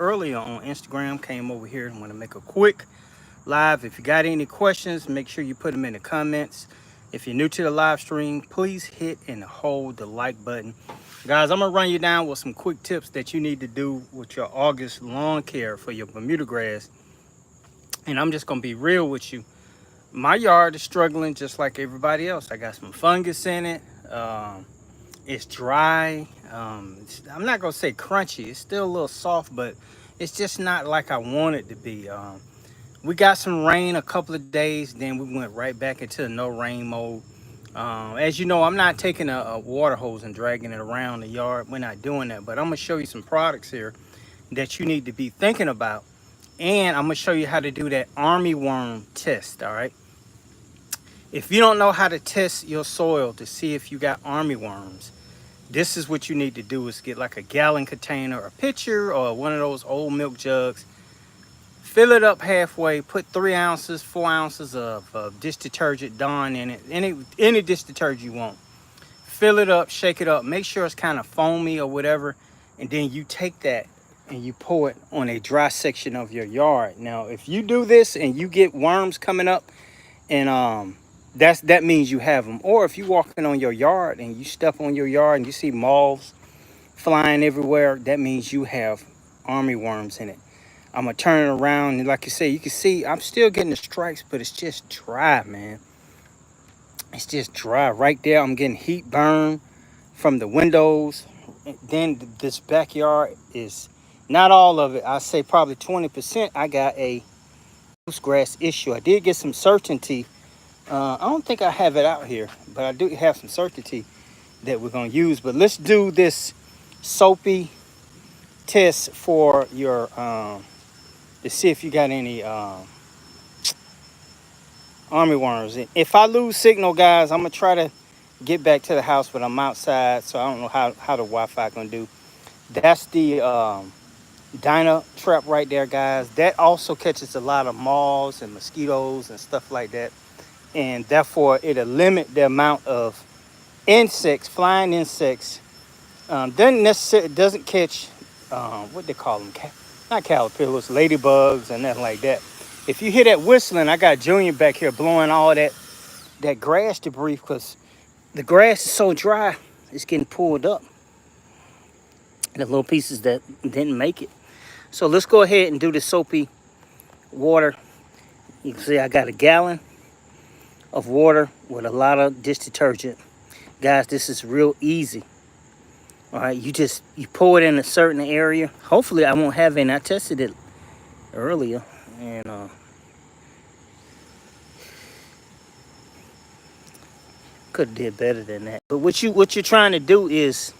earlier on Instagram. Came over here and want to make a quick live. If you got any questions, make sure you put them in the comments. If you're new to the live stream, please hit and hold the like button. Guys, I'm gonna run you down with some quick tips that you need to do with your August lawn care for your Bermuda grass. And I'm just gonna be real with you. My yard is struggling just like everybody else. I got some fungus in it. It's dry. I'm not gonna say crunchy. It's still a little soft, but it's just not like I want it to be. We got some rain a couple of days, then we went right back into the no rain mode. As you know, I'm not taking a water hose and dragging it around the yard. We're not doing that, but I'm gonna show you some products here that you need to be thinking about. And I'm gonna show you how to do that armyworm test, all right? If you don't know how to test your soil to see if you got armyworms, this is what you need to do, is get like a gallon container, a pitcher, or one of those old milk jugs. Fill it up halfway, put 3 ounces, 4 ounces of dish detergent Dawn in it, any dish detergent you want. Fill it up, shake it up, make sure it's kind of foamy or whatever, and then you take that and you pour it on a dry section of your yard. Now, if you do this and you get worms coming up, and that means you have them. Or if you're walking on your yard and you step on your yard and you see moths flying everywhere, that means you have armyworms in it. I'm gonna turn it around, and like you say, you can see I'm still getting the stripes, but it's just dry, man. It's just dry right there. I'm getting heat burn from the windows. Then this backyard is not all of it. I say probably 20%. I got a loose grass issue. I did get some certainty. I don't think I have it out here, but I do have some certainty that we're gonna use. But let's do this soapy test for your to see if you got any armyworms. If I lose signal, guys, I'm gonna try to get back to the house, but I'm outside, so I don't know how the Wi-Fi gonna do. That's the Dyna trap right there, guys. That also catches a lot of moths and mosquitoes and stuff like that, and therefore it'll limit the amount of insects, flying insects. Doesn't catch what they call them, not caterpillars, ladybugs and nothing like that. If you hear that whistling, I got Junior back here blowing all that grass debris, because the grass is so dry, it's getting pulled up. The little pieces that didn't make it. So let's go ahead and do the soapy water. You can see I got a gallon of water with a lot of dish detergent. Guys, this is real easy. All right, you pour it in a certain area. Hopefully I won't have any. I tested it earlier, and could have did better than that. But what you're trying to do is,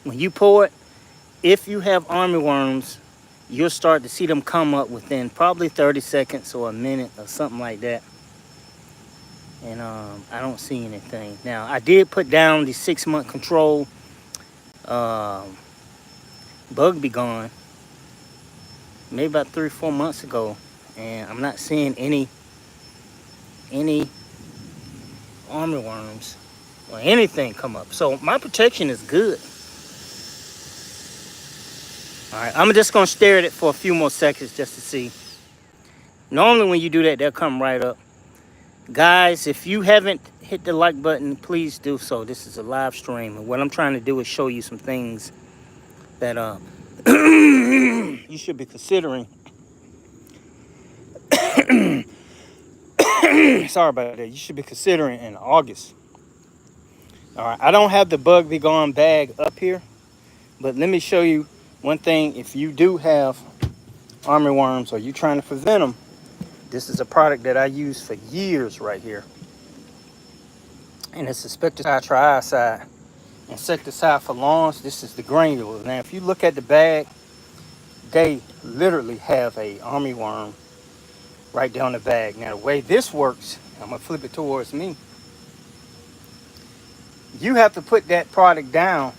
when you pour it, if you have armyworms, you'll start to see them come up within probably 30 seconds or a minute or something like that. And I don't see anything. Now, I did put down the 6-month control bug be gone maybe about 3 or 4 months ago, and I'm not seeing any armyworms or anything come up. So my protection is good. All right, I'm just gonna stare at it for a few more seconds just to see. Normally when you do that, they'll come right up. Guys, if you haven't hit the like button, please do so. This is a live stream, and what I'm trying to do is show you some things that you should be considering. Sorry about that. You should be considering in August. All right, I don't have the bug be gone bag up here, but let me show you one thing. If you do have armyworms or you're trying to prevent them, this is a product that I use for years right here. And it's insecticide triicide. Insecticide for lawns. This is the granular. Now, if you look at the bag, they literally have a armyworm right down the bag. Now, the way this works, I'm going to flip it towards me. You have to put that product down.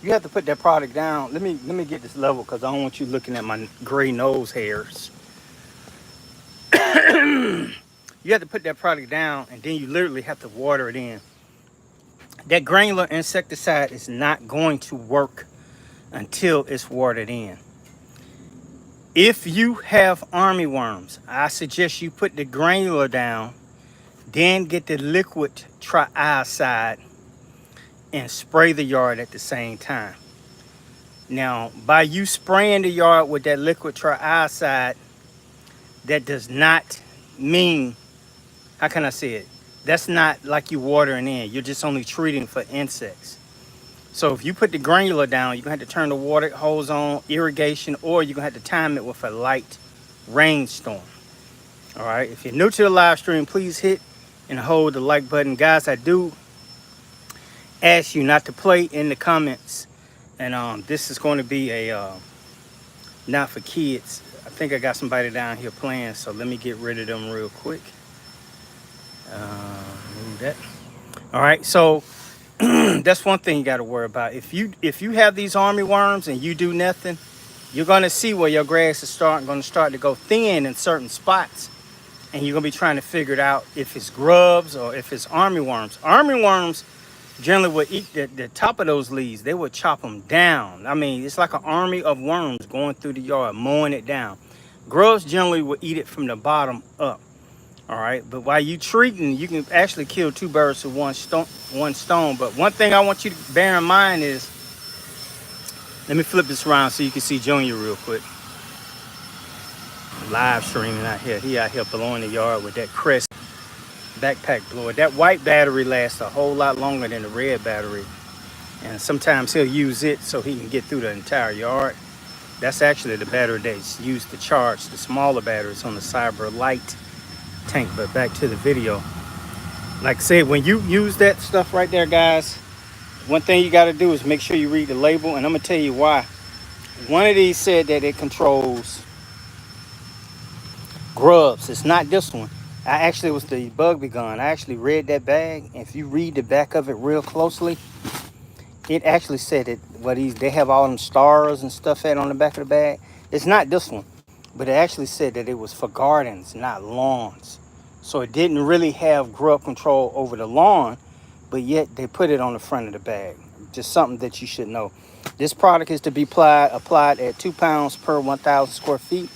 You have to put that product down. Let me get this level, because I don't want you looking at my gray nose hairs. You have to put that product down, and then you literally have to water it in. That granular insecticide is not going to work until it's watered in. If you have armyworms, I suggest you put the granular down, then get the liquid triazide and spray the yard at the same time. Now, by you spraying the yard with that liquid triazide, that does not mean, how can I say it? That's not like you watering in. You're just only treating for insects. So if you put the granular down, you're going to have to turn the water hose on, irrigation, or you're going to have to time it with a light rainstorm. All right. If you're new to the live stream, please hit and hold the like button. Guys, I do ask you not to play in the comments. And this is going to be a not for kids. I think I got somebody down here playing, so let me get rid of them real quick. Move that. All right, so that's one thing you got to worry about. If you have these armyworms and you do nothing, you're going to see where your grass is going to start to go thin in certain spots, and you're going to be trying to figure it out if it's grubs or if it's armyworms. Armyworms generally would eat the top of those leaves. They would chop them down. I mean, it's like an army of worms going through the yard, mowing it down. Grubs generally will eat it from the bottom up. All right, but while you treating, you can actually kill two birds with one stone. But one thing I want you to bear in mind is, let me flip this around so you can see Junior real quick. Live streaming out here. He out here blowing the yard with that Crest backpack blower. That white battery lasts a whole lot longer than the red battery, and sometimes he'll use it so he can get through the entire yard. That's actually the battery that's used to charge the smaller batteries on the Cyber Light tank. But back to the video. Like I said, when you use that stuff right there, guys, one thing you got to do is make sure you read the label, and I'm gonna tell you why. One of these said that it controls grubs. It's not this one. It was the bug gun. I actually read that bag. If you read the back of it real closely, it actually said that they have all them stars and stuff on the back of the bag. It's not this one, but it actually said that it was for gardens, not lawns. So it didn't really have grub control over the lawn, but yet they put it on the front of the bag. Just something that you should know. This product is to be applied at 2 pounds per 1,000 square feet.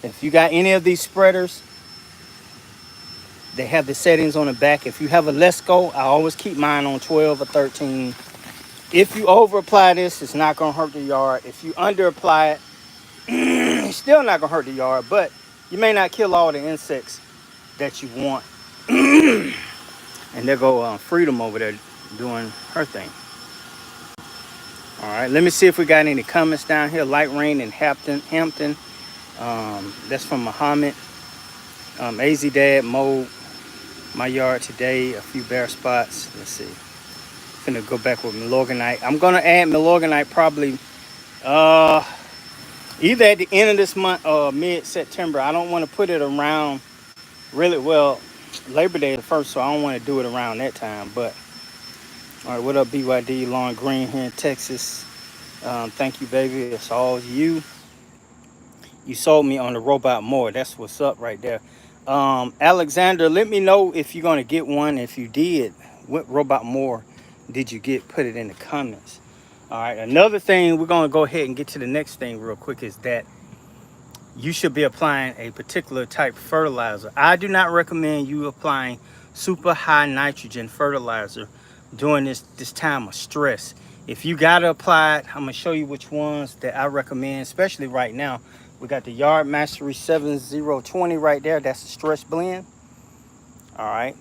If you got any of these spreaders, they have the settings on the back. If you have a Let's Go, I always keep mine on 12 or 13. If you over apply this, it's not going to hurt the yard. If you under apply it, it's still not going to hurt the yard, but you may not kill all the insects that you want. And there go Freedom over there doing her thing. All right, let me see if we got any comments down here. Light rain in Hampton. That's from Muhammad. AZ Dad mowed my yard today. A few bare spots. Let's see. Gonna go back with Milorganite. I'm gonna add Milorganite probably either at the end of this month or mid-September. I don't want to put it around really well. Labor Day is first, so I don't want to do it around that time. But all right, what up, BYD Lawn Green here in Texas? Thank you, baby. It's all you. You sold me on the robot mower. That's what's up right there. Alexander, let me know if you're gonna get one. If you did, what robot mower did you get? Put it in the comments. All right, another thing, we're gonna go ahead and get to the next thing real quick, is that you should be applying a particular type of fertilizer. I do not recommend you applying super high nitrogen fertilizer during this time of stress. If you gotta apply it, I'm gonna show you which ones that I recommend, especially right now. We got the Yard Mastery 7020 right there. That's the stress blend. All right.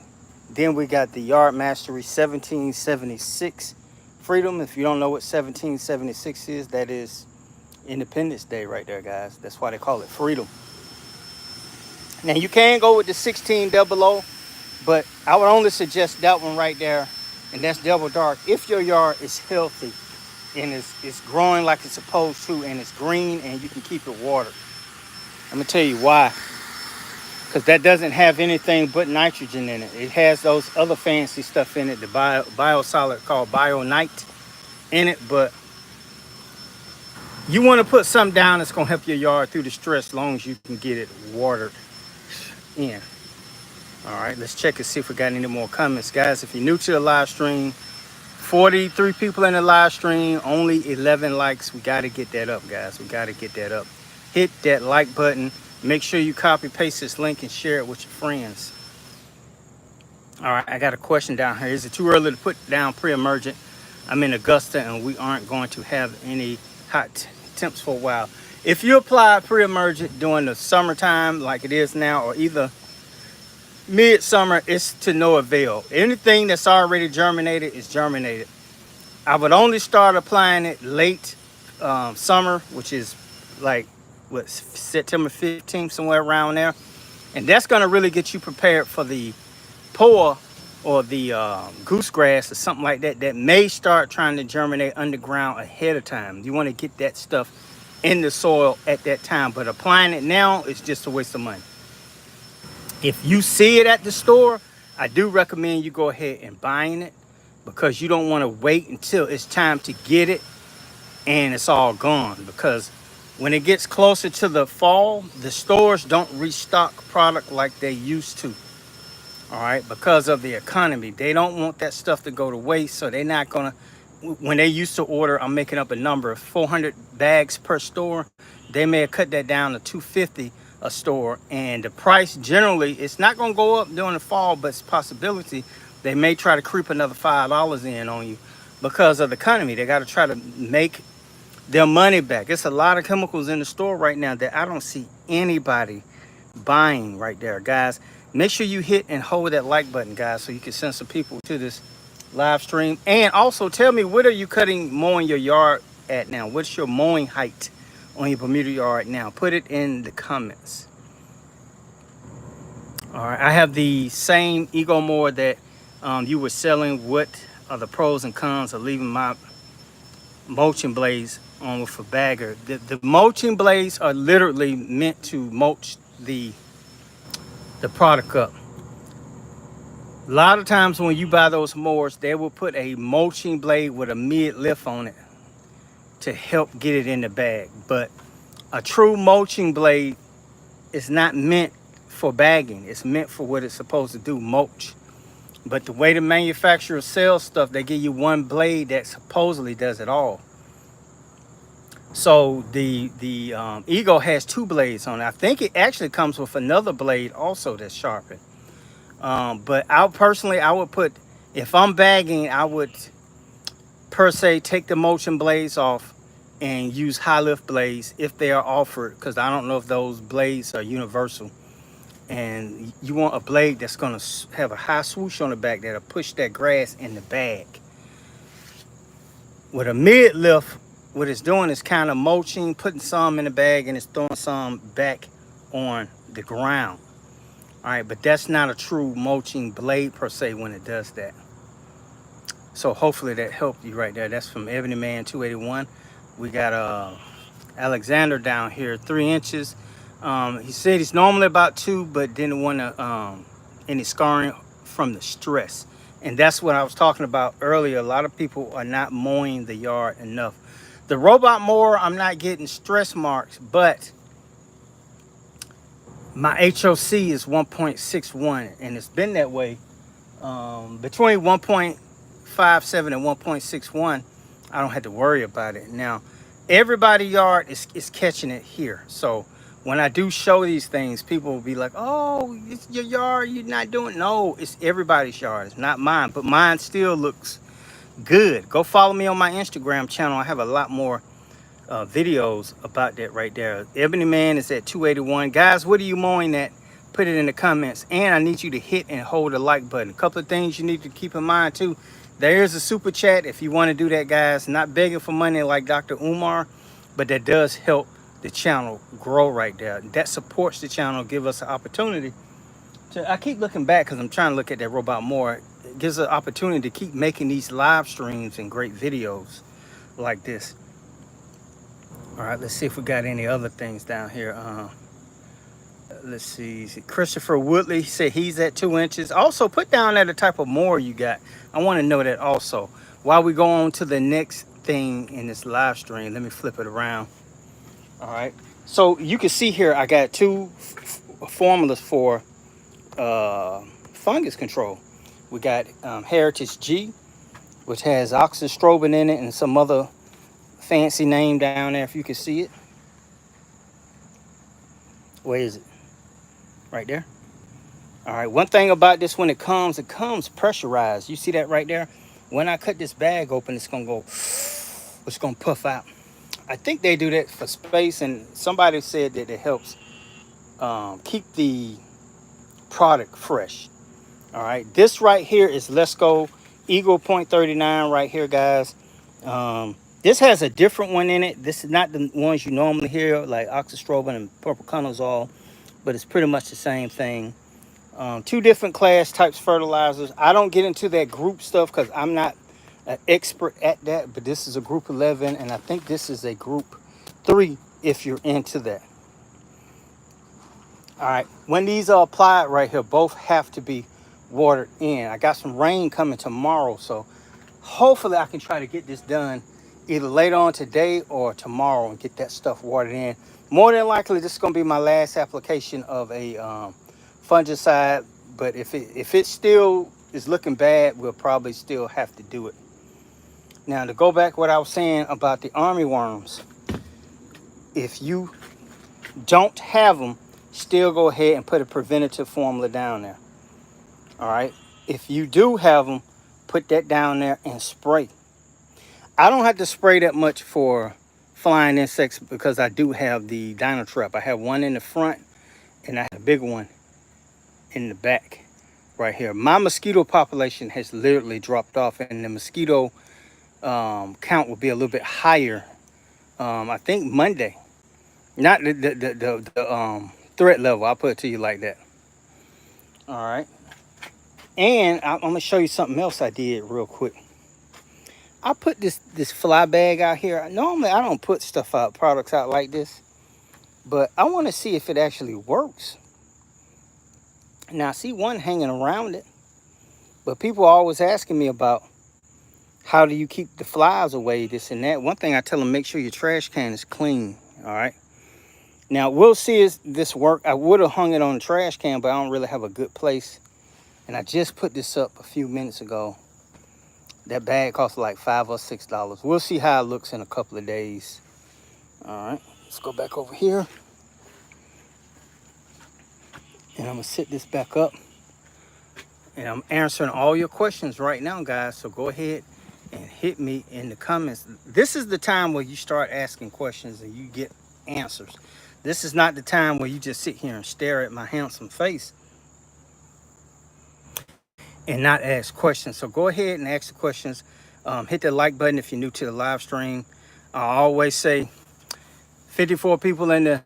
Then we got the Yard Mastery 1776 Freedom. If you don't know what 1776 is, that is Independence Day right there, guys. That's why they call it Freedom. Now, you can go with the 1600, but I would only suggest that one right there, and that's Double Dark, if your yard is healthy and it's growing like it's supposed to, and it's green, and you can keep it watered. I'm going to tell you why. Because that doesn't have anything but nitrogen in it. It has those other fancy stuff in it, the biosolid called Bionite in it. But you want to put something down that's going to help your yard through the stress as long as you can get it watered in. All right, let's check and see if we got any more comments. Guys, if you're new to the live stream, 43 people in the live stream, only 11 likes. We got to get that up, guys. We got to get that up. Hit that like button. Make sure you copy paste this link and share it with your friends. All right, I got a question down here. Is it too early to put down pre-emergent? I'm in Augusta and we aren't going to have any hot temps for a while. If you apply pre-emergent during the summertime like it is now, or either midsummer, it's to no avail. Anything that's already germinated is germinated. I would only start applying it late summer, which is like what, September 15th, somewhere around there. And that's going to really get you prepared for the poa or the goosegrass or something like that that may start trying to germinate underground ahead of time. You want to get that stuff in the soil at that time, but applying it now is just a waste of money. If you see it at the store, I do recommend you go ahead and buying it, because you don't want to wait until it's time to get it and it's all gone. Because when it gets closer to the fall, the stores don't restock product like they used to. All right, because of the economy, they don't want that stuff to go to waste. So they're not gonna, when they used to order, I'm making up a number, 400 bags per store, they may have cut that down to 250 a store. And the price generally, it's not gonna go up during the fall, but it's a possibility they may try to creep another $5 in on you because of the economy. They got to try to make their money back. It's a lot of chemicals in the store right now that I don't see anybody buying right there, guys. Make sure you hit and hold that like button, guys, so you can send some people to this live stream. And also tell me, what are you mowing your yard at now? What's your mowing height on your Bermuda yard now? Put it in the comments. All right, I have the same Ego mower that you were selling. What are the pros and cons of leaving my mulching blades on with a bagger? The mulching blades are literally meant to mulch the product up. A lot of times when you buy those mowers, they will put a mulching blade with a mid lift on it to help get it in the bag. But a true mulching blade is not meant for bagging. It's meant for what it's supposed to do, mulch. But the way the manufacturer sells stuff, they give you one blade that supposedly does it all. So the Ego has two blades on it. I think it actually comes with another blade also that's sharpened. But I would put, if I'm bagging, I would per se take the mulching blades off and use high lift blades if they are offered, because I don't know if those blades are universal. And you want a blade that's going to have a high swoosh on the back that'll push that grass in the bag. With a mid lift, what it's doing is kind of mulching, putting some in the bag, and it's throwing some back on the ground. All right, but that's not a true mulching blade per se when it does that. So hopefully that helped you right there. That's from Ebony Man 281. We got Alexander down here, 3 inches. He said he's normally about 2, but didn't want to any scarring from the stress. And that's what I was talking about earlier. A lot of people are not mowing the yard enough. The robot mower, I'm not getting stress marks, but my HOC is 1.61, and it's been that way between 1.57 and 1.61. I don't have to worry about it. Now, everybody's yard is catching it here. So when I do show these things, people will be like, oh, it's your yard, you're not doing. No, it's everybody's yard. It's not mine, but mine still looks good. Go follow me on my Instagram channel. I have a lot more videos about that right there. Ebony Man is at 281. Guys, what are you mowing at? Put it in the comments. And I need you to hit and hold the like button. A couple of things you need to keep in mind too. There is a super chat if you want to do that, guys. Not begging for money like Dr. Umar, but that does help the channel grow right there. That supports the channel, give us an opportunity to, I keep looking back because I'm trying to look at that robot more. It gives us an opportunity to keep making these live streams and great videos like this. All right, let's see if we got any other things down here. Let's see. Christopher Woodley said he's at 2 inches. Also, put down there the type of mower you got. I want to know that also. While we go on to the next thing in this live stream, let me flip it around. All right. So you can see here, I got 2 formulas for fungus control. We got Heritage G, which has oxystrobin in it and some other fancy name down there if you can see it. Where is it? Right there. All right, one thing about this, when it comes pressurized. You see that right there? When I cut this bag open, it's gonna go, it's gonna puff out. I think they do that for space, and somebody said that it helps keep the product fresh. All right, this right here is Let's Go Eagle .39 right here, guys. This has a different one in it. This is not the ones you normally hear, like oxystrobin and purple conazole, but it's pretty much the same thing. Two different class types fertilizers. I don't get into that group stuff because I'm not an expert at that, but this is a group 11, and I think this is a group 3 if you're into that. All right, when these are applied right here, both have to be watered in. I got some rain coming tomorrow, so hopefully I can try to get this done either later on today or tomorrow and get that stuff watered in. More than likely, this is going to be my last application of a fungicide, but if it still is looking bad, we'll probably still have to do it. Now, to go back what I was saying about the armyworms, if you don't have them, still go ahead and put a preventative formula down there. All right, if you do have them, put that down there and spray. I don't have to spray that much for flying insects because I do have the dino trap. I have one in the front and I have a big one in the back right here. My mosquito population has literally dropped off, and the mosquito count will be a little bit higher. I think Monday, not the threat level. I'll put it to you like that. All right. And I'm gonna show you something else I did real quick. I put this fly bag out here. Normally I don't put products out like this, but I want to see if it actually works. Now I see one hanging around it, but people are always asking me about how do you keep the flies away, this and that. One thing I tell them, make sure your trash can is clean. All right. Now we'll see if this work. I would have hung it on the trash can, but I don't really have a good place. And I just put this up a few minutes ago. That bag costs like $5 or $6. We'll see how it looks in a couple of days. All right, let's go back over here. And I'm gonna set this back up. And I'm answering all your questions right now, guys. So go ahead and hit me in the comments. This is the time where you start asking questions and you get answers. This is not the time where you just sit here and stare at my handsome face and not ask questions. So go ahead and ask the questions. Hit the like button if you're new to the live stream. I always say 54 people in the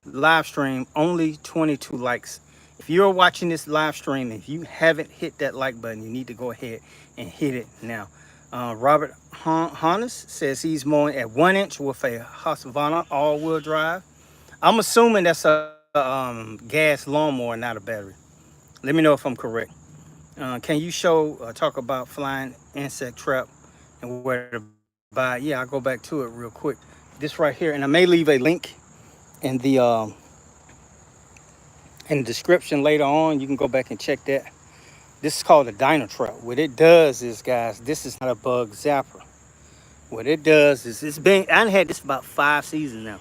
live stream, only 22 likes. If you're watching this live stream, if you haven't hit that like button, you need to go ahead and hit it now. Robert Hannes says he's mowing at 1 inch with a Husqvarna all-wheel drive. I'm assuming that's a gas lawnmower, not a battery. Let me know if I'm correct. Can you talk about flying insect trap and where to buy? Yeah, I'll go back to it real quick. This right here, and I may leave a link in the description later on. You can go back and check that. This is called a dino trap. What it does is, guys, this is not a bug zapper. What it does is, I had this for about 5 seasons now.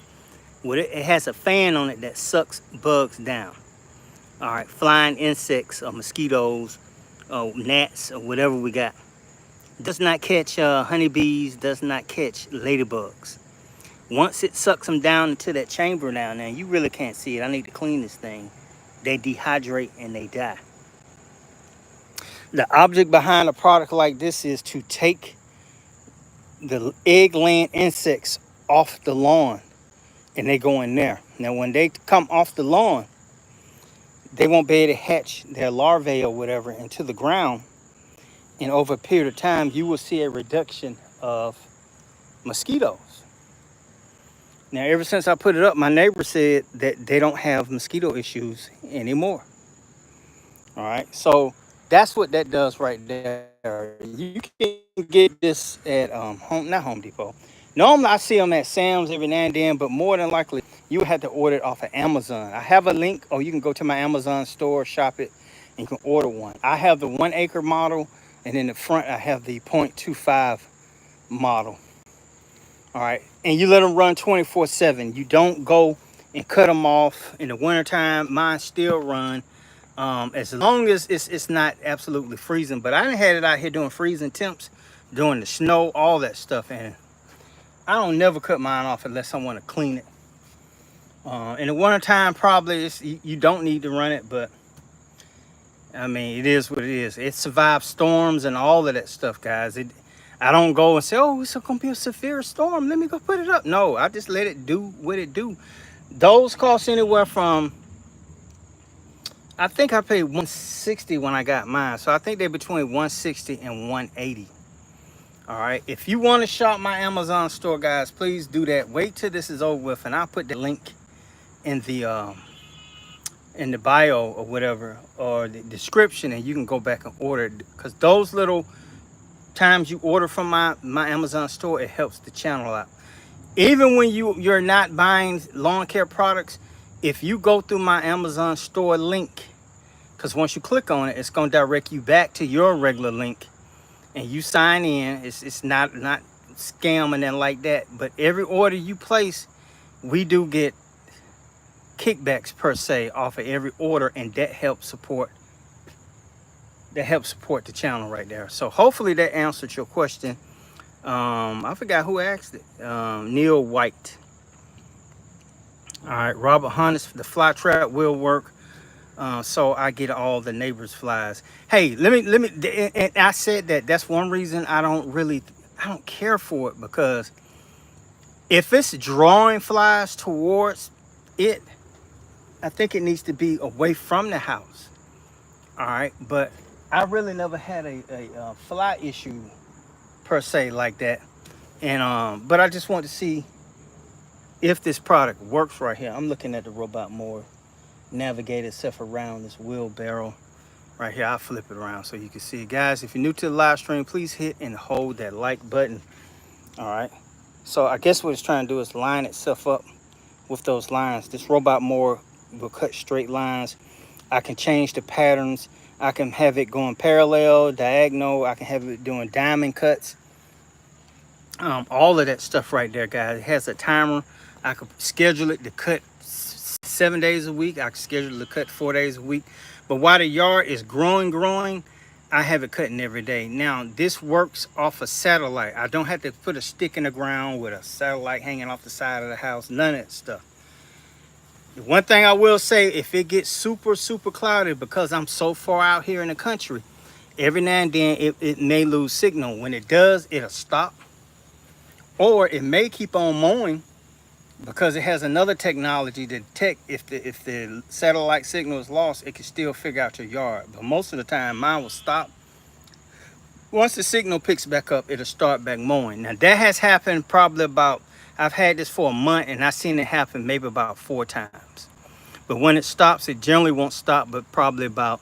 It has a fan on it that sucks bugs down. All right, flying insects or mosquitoes, gnats or whatever we got. Does not catch honeybees, does not catch ladybugs. Once it sucks them down into that chamber down there, you really can't see it. I need to clean this thing. They dehydrate and they die. The object behind a product like this is to take the egg-laying insects off the lawn, and they go in there. Now, when they come off the lawn, they won't be able to hatch their larvae or whatever into the ground. And over a period of time, you will see a reduction of mosquitoes. Now, ever since I put it up, my neighbor said that they don't have mosquito issues anymore. All right, so that's what that does right there. You can get this at not Home Depot. Normally, I see them at Sam's every now and then, but more than likely, you have to order it off of Amazon. I have a link, or you can go to my Amazon store, shop it, and you can order one. I have the 1 acre model. And in the front, I have the .25 model. All right, and you let them run 24/7. You don't go and cut them off in the wintertime. Mine still run as long as it's not absolutely freezing. But I done had it out here doing freezing temps, doing the snow, all that stuff, and I don't never cut mine off unless I want to clean it. In the wintertime, probably you don't need to run it, but I mean, it is what it is. It survived storms and all of that stuff, guys. I don't go and say, oh, it's going to be a severe storm, let me go put it up. No, I just let it do what it do. Those cost anywhere from, I think I paid $160 when I got mine. So I think they're between $160 and $180. All right. If you want to shop my Amazon store, guys, please do that. Wait till this is over with, and I'll put the link in the bio or whatever, or the description, and you can go back and order it, because those little times you order from my Amazon store, it helps the channel out. Even when you're not buying lawn care products, if you go through my Amazon store link, because once you click on it, it's going to direct you back to your regular link, and you sign in. It's not scamming and like that, but every order you place, we do get kickbacks per se off of every order, and that helps support the channel right there. So hopefully that answered your question. I forgot who asked it. Neil White. All right, Robert Hunnis, the fly trap will work, so I get all the neighbors' flies. Hey, let me and I said that's one reason I don't care for it, because if it's drawing flies towards it, I think it needs to be away from the house. All right, but I really never had a fly issue per se like that. And but I just want to see if this product works right here. I'm looking at the robot mower, navigate itself around this wheelbarrow right here. I'll flip it around so you can see it. Guys, if you're new to the live stream, please hit and hold that like button. All right, so I guess what it's trying to do is line itself up with those lines. This robot mower will cut straight lines. I can change the patterns. I can have it going parallel, diagonal. I can have it doing diamond cuts. All of that stuff right there, guys. It has a timer. I could schedule it to cut 7 days a week. I can schedule it to cut 4 days a week. But while the yard is growing, I have it cutting every day. Now, this works off a satellite. I don't have to put a stick in the ground with a satellite hanging off the side of the house. None of that stuff. The one thing I will say, if it gets super cloudy, because I'm so far out here in the country, every now and then it may lose signal. When it does, it'll stop. Or it may keep on mowing, because it has another technology to detect if the satellite signal is lost, it can still figure out your yard. But most of the time, mine will stop. Once the signal picks back up, it'll start back mowing. Now, that has happened probably about, I've had this for a month, and I've seen it happen maybe about 4 times. But when it stops, it generally won't stop, but probably about,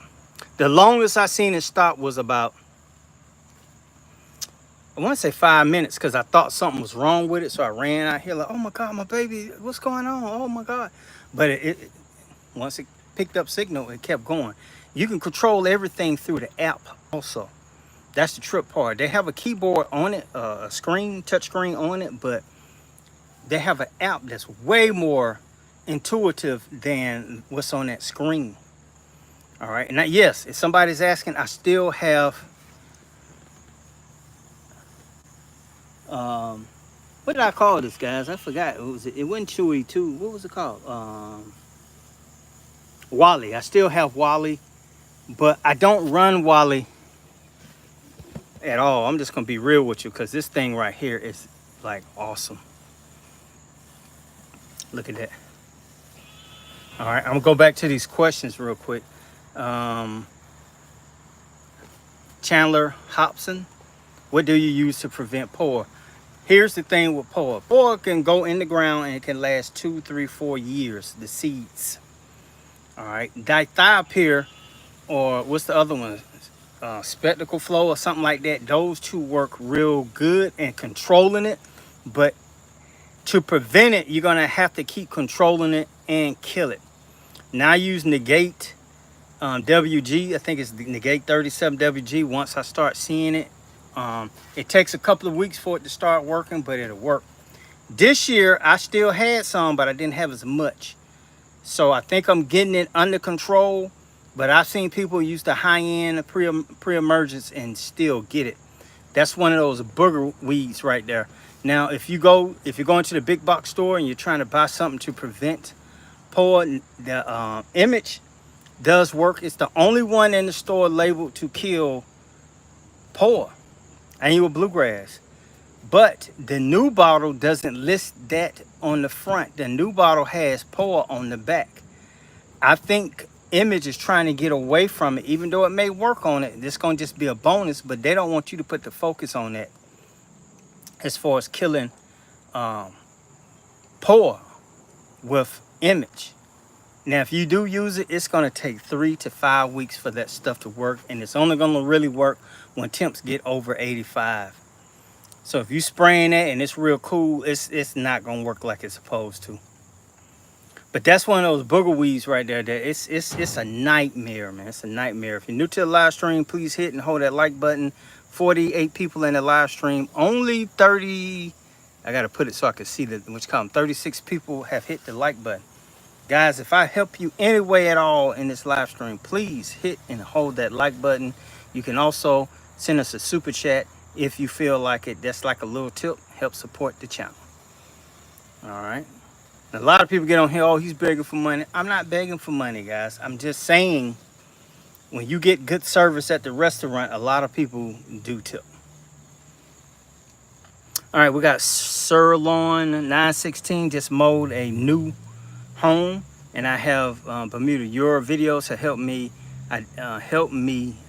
the longest I've seen it stop was about, I want to say 5 minutes, because I thought something was wrong with it. So I ran out here like, oh my God, my baby, what's going on? Oh my God. But it once it picked up signal, it kept going. You can control everything through the app also. That's the trip part. They have a keyboard on it, a screen, touch screen on it, but they have an app that's way more intuitive than what's on that screen. All right. And now, yes, if somebody's asking, I still have, what did I call this, guys? I forgot. It wasn't Chewy too. What was it called? Wally. I still have Wally, but I don't run Wally at all. I'm just gonna be real with you, because this thing right here is like awesome. Look at that. All right, I'm gonna go back to these questions real quick. Chandler Hobson, what do you use to prevent pour? Here's the thing with pour. Pour can go in the ground and it can last 2, 3, 4 years, the seeds. All right, dithiopyr, or what's the other one? Spectacle flow or something like that. Those two work real good in controlling it, but to prevent it, you're gonna have to keep controlling it and kill it. Now I use negate WG, I think it's the Negate 37 WG. Once I start seeing it, it takes a couple of weeks for it to start working, but it'll work. This year, I still had some, but I didn't have as much. So I think I'm getting it under control, but I've seen people use the high-end pre-emergence and still get it. That's one of those booger weeds right there. Now, if you're going to the big box store and you're trying to buy something to prevent poor, the Image does work. It's the only one in the store labeled to kill poor, annual bluegrass. But the new bottle doesn't list that on the front. The new bottle has poor on the back. I think Image is trying to get away from it, even though it may work on it. This going to just be a bonus, but they don't want you to put the focus on that as far as killing poor with Image. Now, if you do use it, it's going to take 3 to 5 weeks for that stuff to work, and it's only going to really work when temps get over 85. So if you spraying that and it's real cool, it's not going to work like it's supposed to. But that's one of those booger weeds right there. That it's a nightmare, man. It's a nightmare. If you're new to the live stream, please hit and hold that like button. 48 people in the live stream. Only 30. I got to put it so I can see which column. 36 people have hit the like button. Guys, if I help you any way at all in this live stream, please hit and hold that like button. You can also send us a super chat if you feel like it. That's like a little tip. Help support the channel. All right. A lot of people get on here, oh, he's begging for money. I'm not begging for money, guys. I'm just saying, when you get good service at the restaurant, a lot of people do tip. All right, we got Sirloin 916 just mowed a new home, and I have Bermuda. Your videos have helped me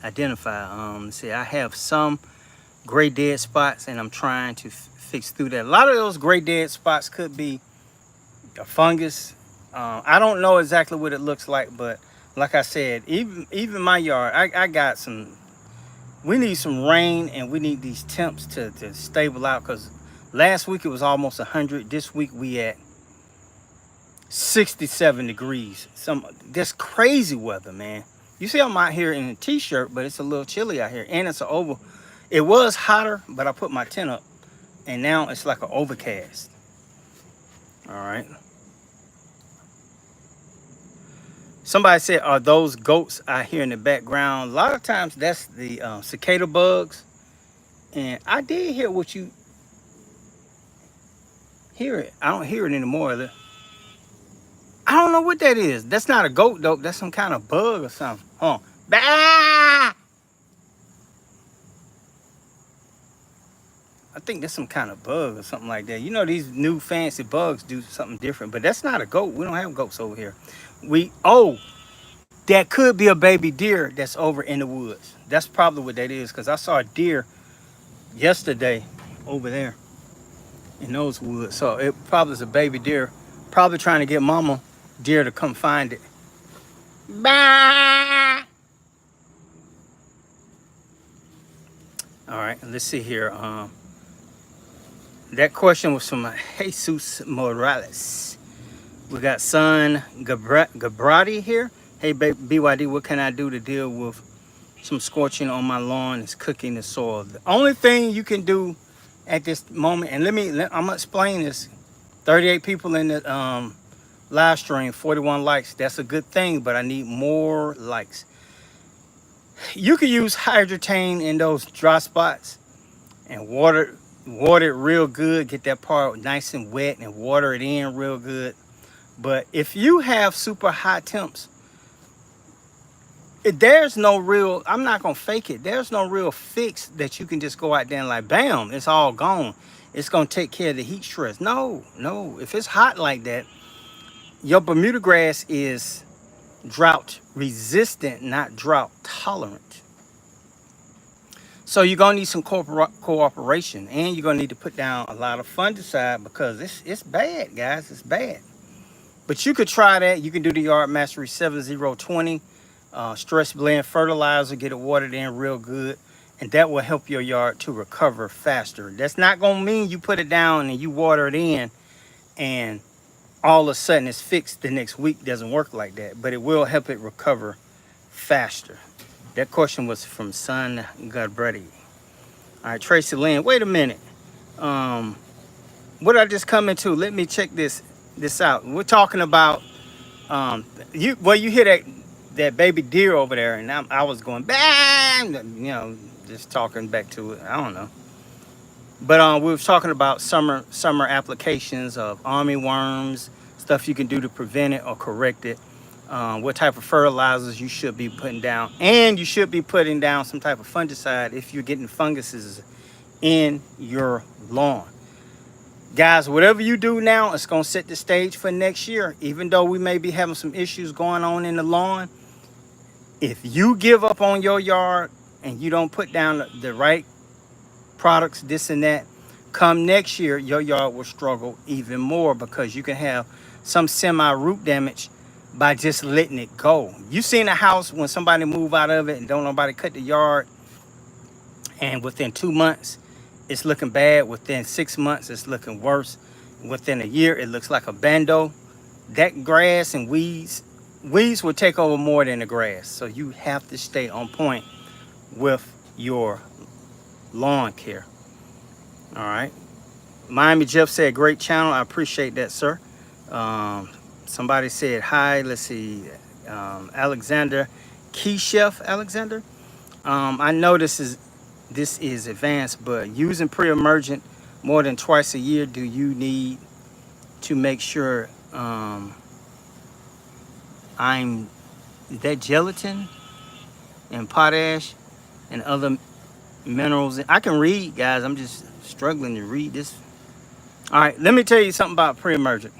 identify. Let's see, I have some gray dead spots, and I'm trying to fix through that. A lot of those gray dead spots could be a fungus. I don't know exactly what it looks like, but like I said, even my yard, I got some. We need some rain, and we need these temps to stable out, because last week it was almost 100. This week we at 67 degrees. This crazy weather, man. You see I'm out here in a t-shirt, but it's a little chilly out here, and it's it was hotter, but I put my tent up, and now it's like an overcast. All right. Somebody said, are those goats I hear in the background? A lot of times that's the cicada bugs. And I did hear what you hear it. I don't hear it anymore. I don't know what that is. That's not a goat, though. That's some kind of bug or something. Huh? Bah! I think that's some kind of bug or something like that. You know, these new fancy bugs do something different, but that's not a goat. We don't have goats over here. That could be a baby deer that's over in the woods. That's probably what that is, because I saw a deer yesterday over there in those woods. So it probably is a baby deer, probably trying to get mama deer to come find it. Bah! All right, let's see here. That question was from Jesus Morales. We got son Gabrati here. Hey, BYD, what can I do to deal with some scorching on my lawn? It's cooking the soil. The only thing you can do at this moment, and I'm gonna explain this. 38 people in the live stream, 41 likes. That's a good thing, but I need more likes. You can use hydrotane in those dry spots and water it real good. Get that part nice and wet and water it in real good. But if you have super high temps, there's no real, I'm not gonna fake it, there's no real fix that you can just go out there and like bam, it's all gone. It's gonna take care of the heat stress. No, if it's hot like that, your Bermuda grass is drought resistant, not drought tolerant. So you're gonna need some cooperation, and you're gonna need to put down a lot of fungicide, because it's bad, guys. It's bad. But you could try that. You can do the Yard Mastery 7020 stress blend fertilizer, get it watered in real good, and that will help your yard to recover faster. That's not gonna mean you put it down and you water it in and all of a sudden it's fixed the next week. Doesn't work like that, but it will help it recover faster? That question was from Son Godbretti. All right, Tracy Lynn. Wait a minute. What did I just come into? Let me check this out. We're talking about you hear that baby deer over there, and I was going bang, you know, just talking back to it. I don't know. But we were talking about summer applications of armyworms, stuff you can do to prevent it or correct it. What type of fertilizers you should be putting down, and you should be putting down some type of fungicide if you're getting funguses in your lawn. Guys, whatever you do now, it's going to set the stage for next year. Even though we may be having some issues going on in the lawn, if you give up on your yard and you don't put down the right products, this and that, come next year, your yard will struggle even more because you can have some semi-root damage by just letting it go. You seen a house when somebody move out of it and don't nobody cut the yard, and within 2 months, it's looking bad. Within 6 months, it's looking worse. Within a year, it looks like a bando. That grass and weeds will take over more than the grass. So you have to stay on point with your lawn care. All right. Miami Jeff said, great channel. I appreciate that, sir. Somebody said hi. Let's see. Alexander Keychef Alexander. I know this is advanced, but using Preemergent more than twice a year, do you need to make sure that gelatin and potash and other minerals? I can read, guys. I'm just struggling to read this. All right, let me tell you something about Preemergent.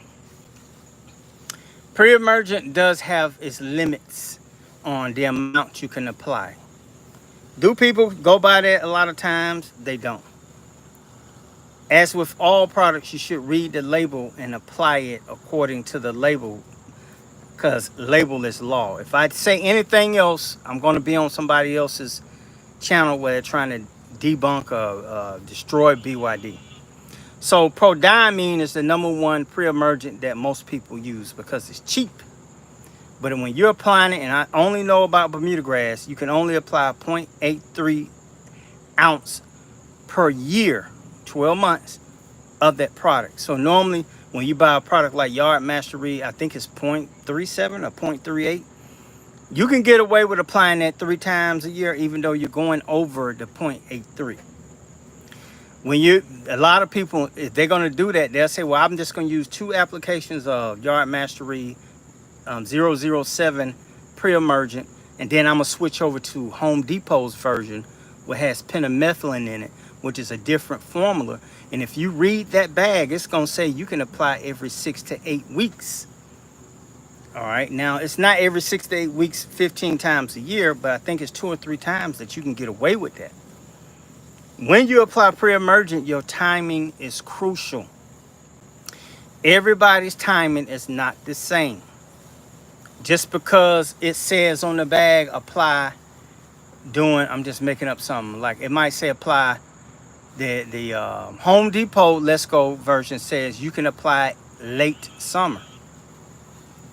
Preemergent does have its limits on the amount you can apply. Do people go by that a lot of times? They don't. As with all products, you should read the label and apply it according to the label, because label is law. If I say anything else, I'm going to be on somebody else's channel where they're trying to debunk or destroy BYD. So prodiamine is the #1 Preemergent that most people use because it's cheap. But when you're applying it, and I only know about Bermuda grass, you can only apply 0.83 ounce per year, 12 months of that product. So normally when you buy a product like Yard Mastery, I think it's 0.37 or 0.38. You can get away with applying that 3 times a year, even though you're going over the 0.83. A lot of people, if they're going to do that, they'll say, well, I'm just going to use 2 applications of Yard Mastery 007 Preemergent, and then I'm going to switch over to Home Depot's version, which has pendimethalin in it, which is a different formula. And if you read that bag, it's going to say you can apply every 6 to 8 weeks. All right. Now, it's not every 6 to 8 weeks, 15 times a year, but I think it's 2 or 3 times that you can get away with that. When you apply Preemergent, your timing is crucial. Everybody's timing is not the same. Just because it says on the bag, apply I'm just making up something. Like it might say apply, the Home Depot Let's Go version says you can apply late summer.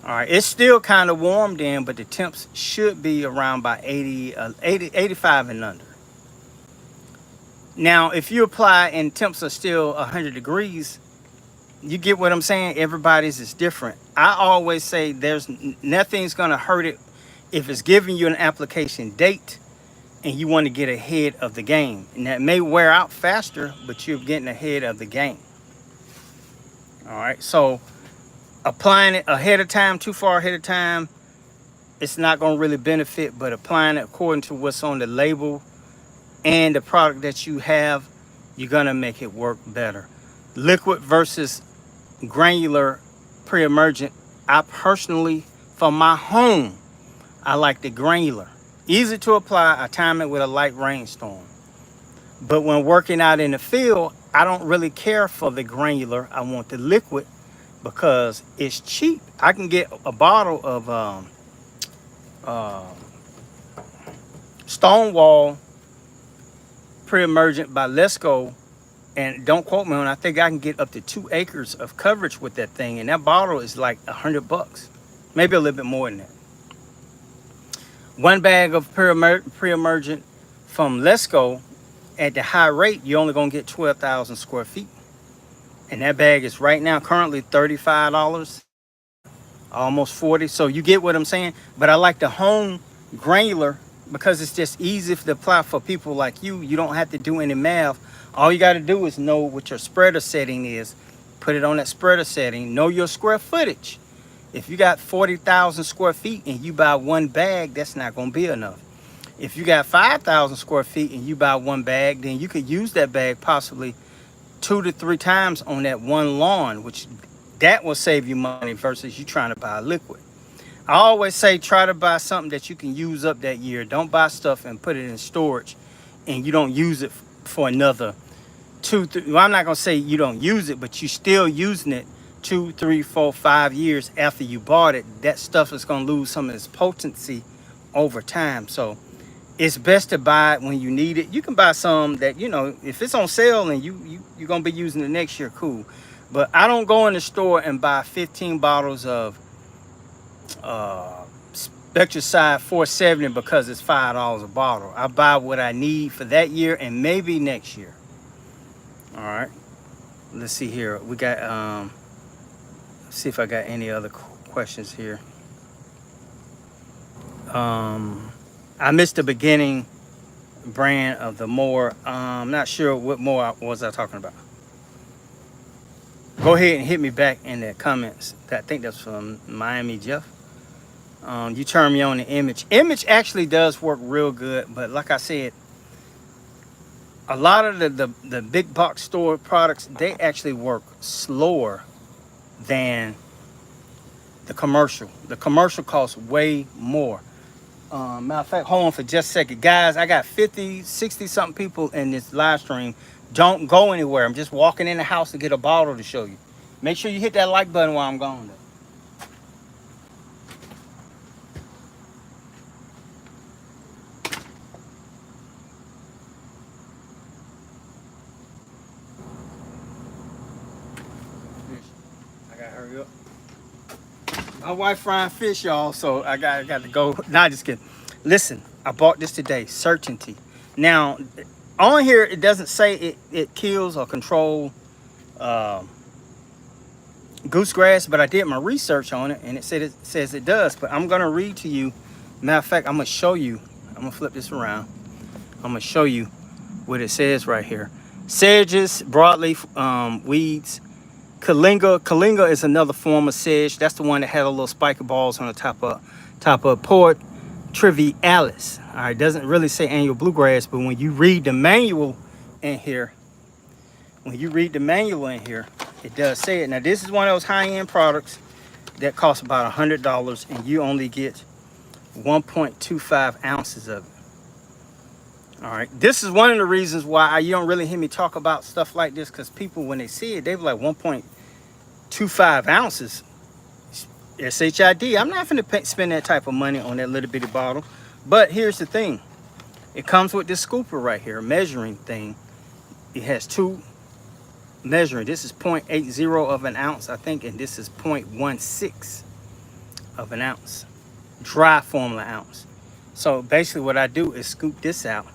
All right, it's still kind of warm then, but the temps should be around by 85 and under. Now, if you apply and temps are still 100 degrees, you get what I'm saying? Everybody's is different. I always say nothing's going to hurt it if it's giving you an application date and you want to get ahead of the game. And that may wear out faster, but you're getting ahead of the game. All right, so applying it ahead of time, too far ahead of time, it's not going to really benefit, but applying it according to what's on the label and the product that you have, you're going to make it work better. Liquid versus granular Preemergent. I personally, for my home, I like the granular. Easy to apply. I time it with a light rainstorm. But when working out in the field, I don't really care for the granular. I want the liquid because it's cheap. I can get a bottle of Stonewall Preemergent by Let's Go, and don't quote me on, I think I can get up to 2 acres of coverage with that thing, and that bottle is like $100, maybe a little bit more than that. One bag of pre-emergent from Let's Go, at the high rate, you're only gonna get 12,000 square feet. And that bag is right now currently $35, almost 40. So you get what I'm saying? But I like the home granular because it's just easy to apply for people like you. You don't have to do any math. All you got to do is know what your spreader setting is. Put it on that spreader setting. Know your square footage. If you got 40,000 square feet and you buy one bag, that's not going to be enough. If you got 5,000 square feet and you buy one bag, then you could use that bag possibly 2 to 3 times on that one lawn, which that will save you money versus you trying to buy liquid. I always say try to buy something that you can use up that year. Don't buy stuff and put it in storage and you don't use it for another 2, 3. Well, I'm not gonna say you don't use it, but you're still using it 2, 3, 4, 5 years after you bought it. That stuff is gonna lose some of its potency over time. So it's best to buy it when you need it. You can buy some that, you know, if it's on sale and you're gonna be using it next year, cool. But I don't go in the store and buy 15 bottles of Spectracide 470 because it's $5 a bottle. I buy what I need for that year and maybe next year. All right, let's see here. We got let's see if I got any other questions here. I missed the beginning brand of the mower. I'm not sure what mower was I talking about. Go ahead and hit me back in the comments. I think that's from Miami Jeff. You turn me on the image. Image actually does work real good, but like I said, a lot of the big box store products, they actually work slower than the commercial. The commercial costs way more. Matter of fact, hold on for just a second. Guys, I got 50, 60 something people in this live stream. Don't go anywhere. I'm just walking in the house to get a bottle to show you. Make sure you hit that like button while I'm gone though. I gotta hurry up. My wife frying fish, y'all, so I got to go. Nah, just kidding. Listen, I bought this today, Certainty. Now, on here, it doesn't say it kills or control goosegrass, but I did my research on it, and it says it does. But I'm going to read to you. Matter of fact, I'm going to show you. I'm going to flip this around. I'm going to show you what it says right here. Sedges, broadleaf weeds. Kalinga is another form of sedge. That's the one that had a little spiky balls on the top of Port trivialis. All right, doesn't really say annual bluegrass, but when you read the manual in here, it does say it. Now, this is one of those high-end products that costs about $100, and you only get 1.25 ounces of it. All right, this is one of the reasons why you don't really hear me talk about stuff like this, because people, when they see it, they be like 1.25 ounces. SHID. I'm not finna spend that type of money on that little bitty bottle. But here's the thing. It comes with this scooper right here, measuring thing. It has 2 measuring. This is 0.80 of an ounce, I think, and this is 0.16 of an ounce. Dry formula ounce. So basically what I do is scoop this out,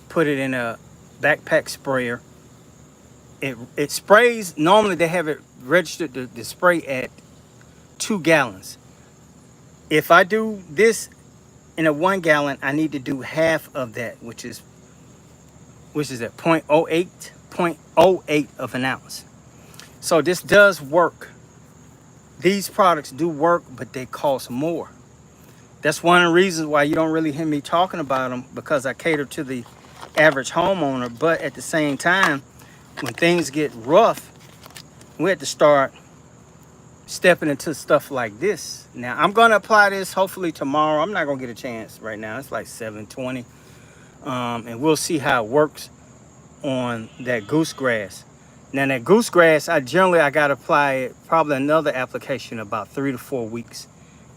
put it in a backpack sprayer. It sprays. Normally they have it registered to spray at 2 gallons. If I do this in a 1 gallon, I need to do half of that, which is at 0.08 of an ounce. So this does work. These products do work, but they cost more. That's one of the reasons why you don't really hear me talking about them, because I cater to the average homeowner. But at the same time, when things get rough, we have to start stepping into stuff like this. Now, I'm going to apply this hopefully tomorrow. I'm not going to get a chance right now. It's like 7:20. And we'll see how it works on that goosegrass. Now, that goosegrass, I got to apply it, probably another application, about 3 to 4 weeks.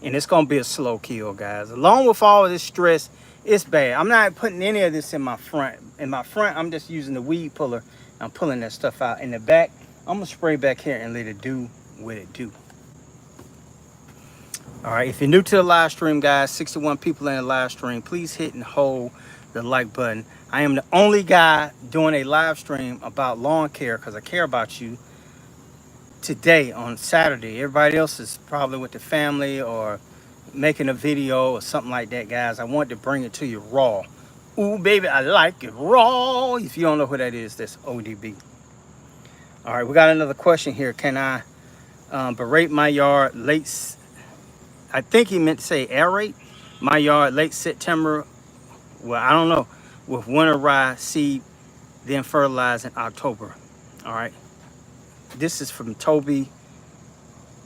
And it's going to be a slow kill, guys. Along with all of this stress, it's bad. I'm not putting any of this in my front. In my front, I'm just using the weed puller. I'm pulling that stuff out. In the back, I'm going to spray back here and let it do what it do. All right, if you're new to the live stream, guys, 61 people in the live stream, please hit and hold the like button. I am the only guy doing a live stream about lawn care because I care about you today on Saturday. Everybody else is probably with the family or making a video or something like that, guys. I want to bring it to you raw. Ooh, baby, I like it raw. If you don't know who that is, that's ODB. All right, we got another question here. Can I berate my yard late? I think he meant to say aerate my yard late September. Well, I don't know. With winter rye seed, then fertilize in October. All right. This is from Toby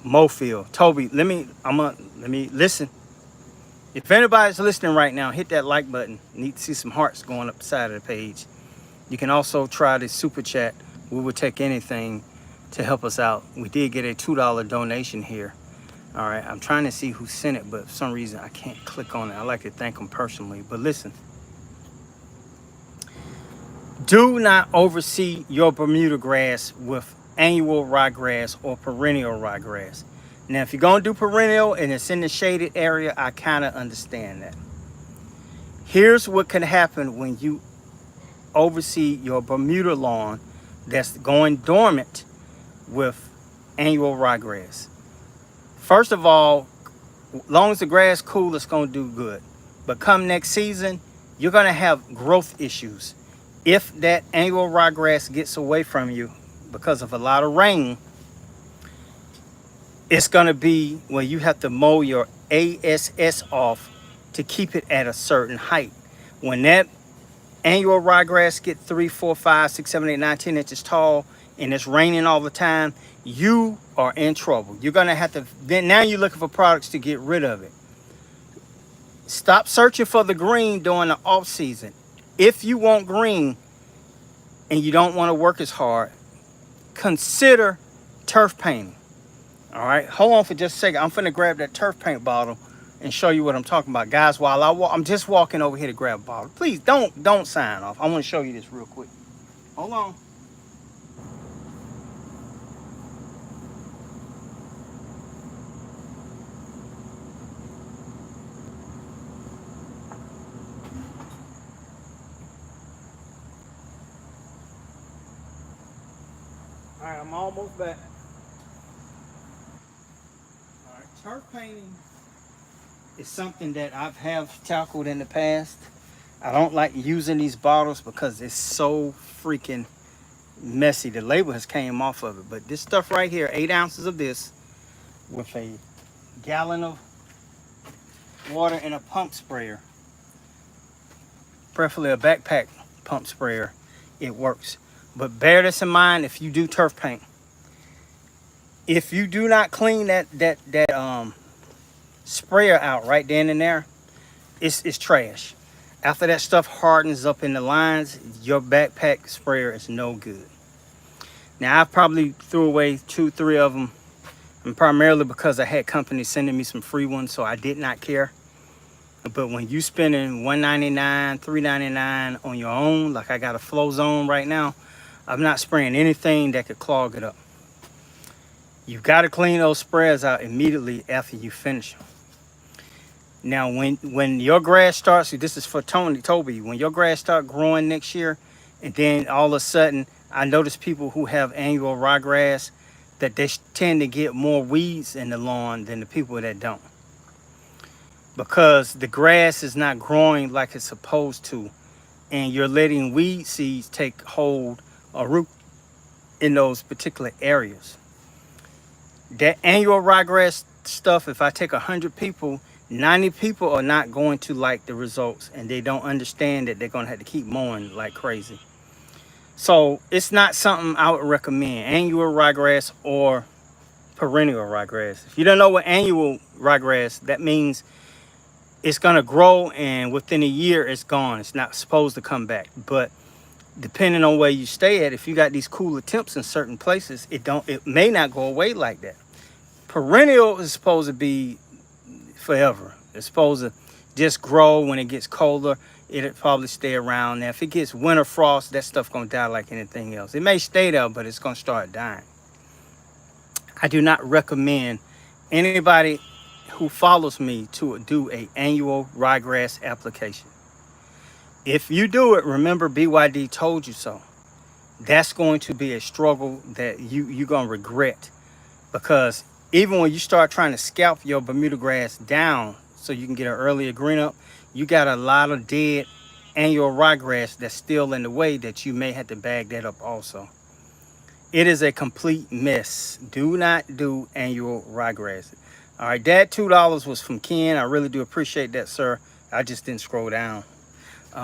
Mofield. Toby, let me listen. If anybody's listening right now, hit that like button. Need to see some hearts going up the side of the page. You can also try the super chat. We will take anything to help us out. We did get a $2 donation here. All right, I'm trying to see who sent it, but for some reason I can't click on it. I like to thank them personally. But listen, do not oversee your Bermuda grass with annual ryegrass or perennial ryegrass. Now, if you're gonna do perennial and it's in the shaded area, I kind of understand that. Here's what can happen when you oversee your Bermuda lawn that's going dormant with annual ryegrass. First of all, long as the grass cool, it's gonna do good. But come next season, you're gonna have growth issues. If that annual ryegrass gets away from you because of a lot of rain, it's gonna be where you have to mow your ASS off to keep it at a certain height. When that annual ryegrass get 3, 4, 5, 6, 7, 8, 9, 10 inches tall and it's raining all the time, you are in trouble. You're gonna have to, then now you're looking for products to get rid of it. Stop searching for the green during the off season. If you want green and you don't want to work as hard, consider turf painting. All right, hold on for just a second. I'm finna grab that turf paint bottle and show you what I'm talking about, guys. While I'm just walking over here to grab a bottle. Please don't sign off. I want to show you this real quick. Hold on. All right, I'm almost back. All right, turf painting is something that have tackled in the past. I don't like using these bottles because it's so freaking messy. The label has came off of it, but this stuff right here, 8 ounces of this with a gallon of water and a pump sprayer, preferably a backpack pump sprayer, it works. But bear this in mind if you do turf paint. If you do not clean that sprayer out right then and there, it's trash. After that stuff hardens up in the lines, your backpack sprayer is no good. Now, I probably threw away 2, 3 of them, and primarily because I had companies sending me some free ones, so I did not care. But when you spending $1.99, $3.99 on your own, like I got a Flow Zone right now, I'm not spraying anything that could clog it up. You got to clean those sprayers out immediately after you finish them. Now, when your grass starts, this is for Toby, when your grass start growing next year, and then all of a sudden, I notice people who have annual ryegrass that they tend to get more weeds in the lawn than the people that don't. Because the grass is not growing like it's supposed to, and you're letting weed seeds take hold or root in those particular areas. That annual ryegrass stuff, if I take 100 people, 90 people are not going to like the results, and they don't understand that they're going to have to keep mowing like crazy. So it's not something I would recommend, annual ryegrass or perennial ryegrass. If you don't know what annual ryegrass, that means it's going to grow and within a year it's gone. It's not supposed to come back. But depending on where you stay at, if you got these cooler temps in certain places, it may not go away like that. Perennial is supposed to be forever. It's supposed to just grow. When it gets colder, it'll probably stay around. Now, if it gets winter frost, that stuff gonna die like anything else. It may stay there, but it's gonna start dying. I do not recommend anybody who follows me to do a annual ryegrass application. If you do it, remember BYD told you so. That's going to be a struggle that you're going to regret, because even when you start trying to scalp your Bermuda grass down so you can get an earlier green up, you got a lot of dead annual ryegrass that's still in the way that you may have to bag that up also. It is a complete mess. Do not do annual ryegrass. All right, that $2 was from Ken. I really do appreciate that, sir. I just didn't scroll down.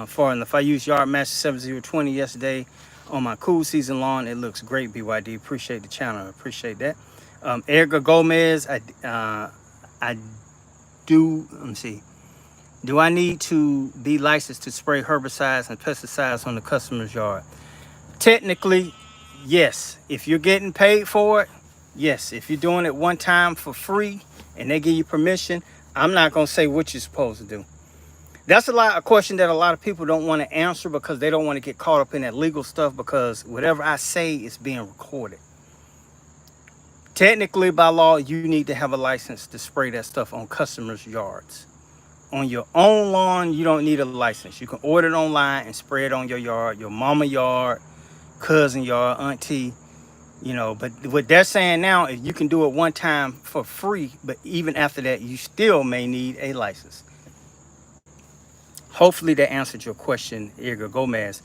Far enough. I used Yard Master 7020 yesterday on my cool season lawn. It looks great, BYD. Appreciate the channel. Appreciate that. Edgar Gomez, I do, let me see. Do I need to be licensed to spray herbicides and pesticides on the customer's yard? Technically, yes. If you're getting paid for it, yes. If you're doing it one time for free and they give you permission, I'm not going to say what you're supposed to do. That's a question that a lot of people don't want to answer, because they don't want to get caught up in that legal stuff, because whatever I say is being recorded. Technically, by law, you need to have a license to spray that stuff on customers' yards. On your own lawn, you don't need a license. You can order it online and spray it on your yard, your mama yard, cousin yard, auntie, you know. But what they're saying now is you can do it one time for free, but even after that, you still may need a license. Hopefully that answered your question, Edgar Gomez.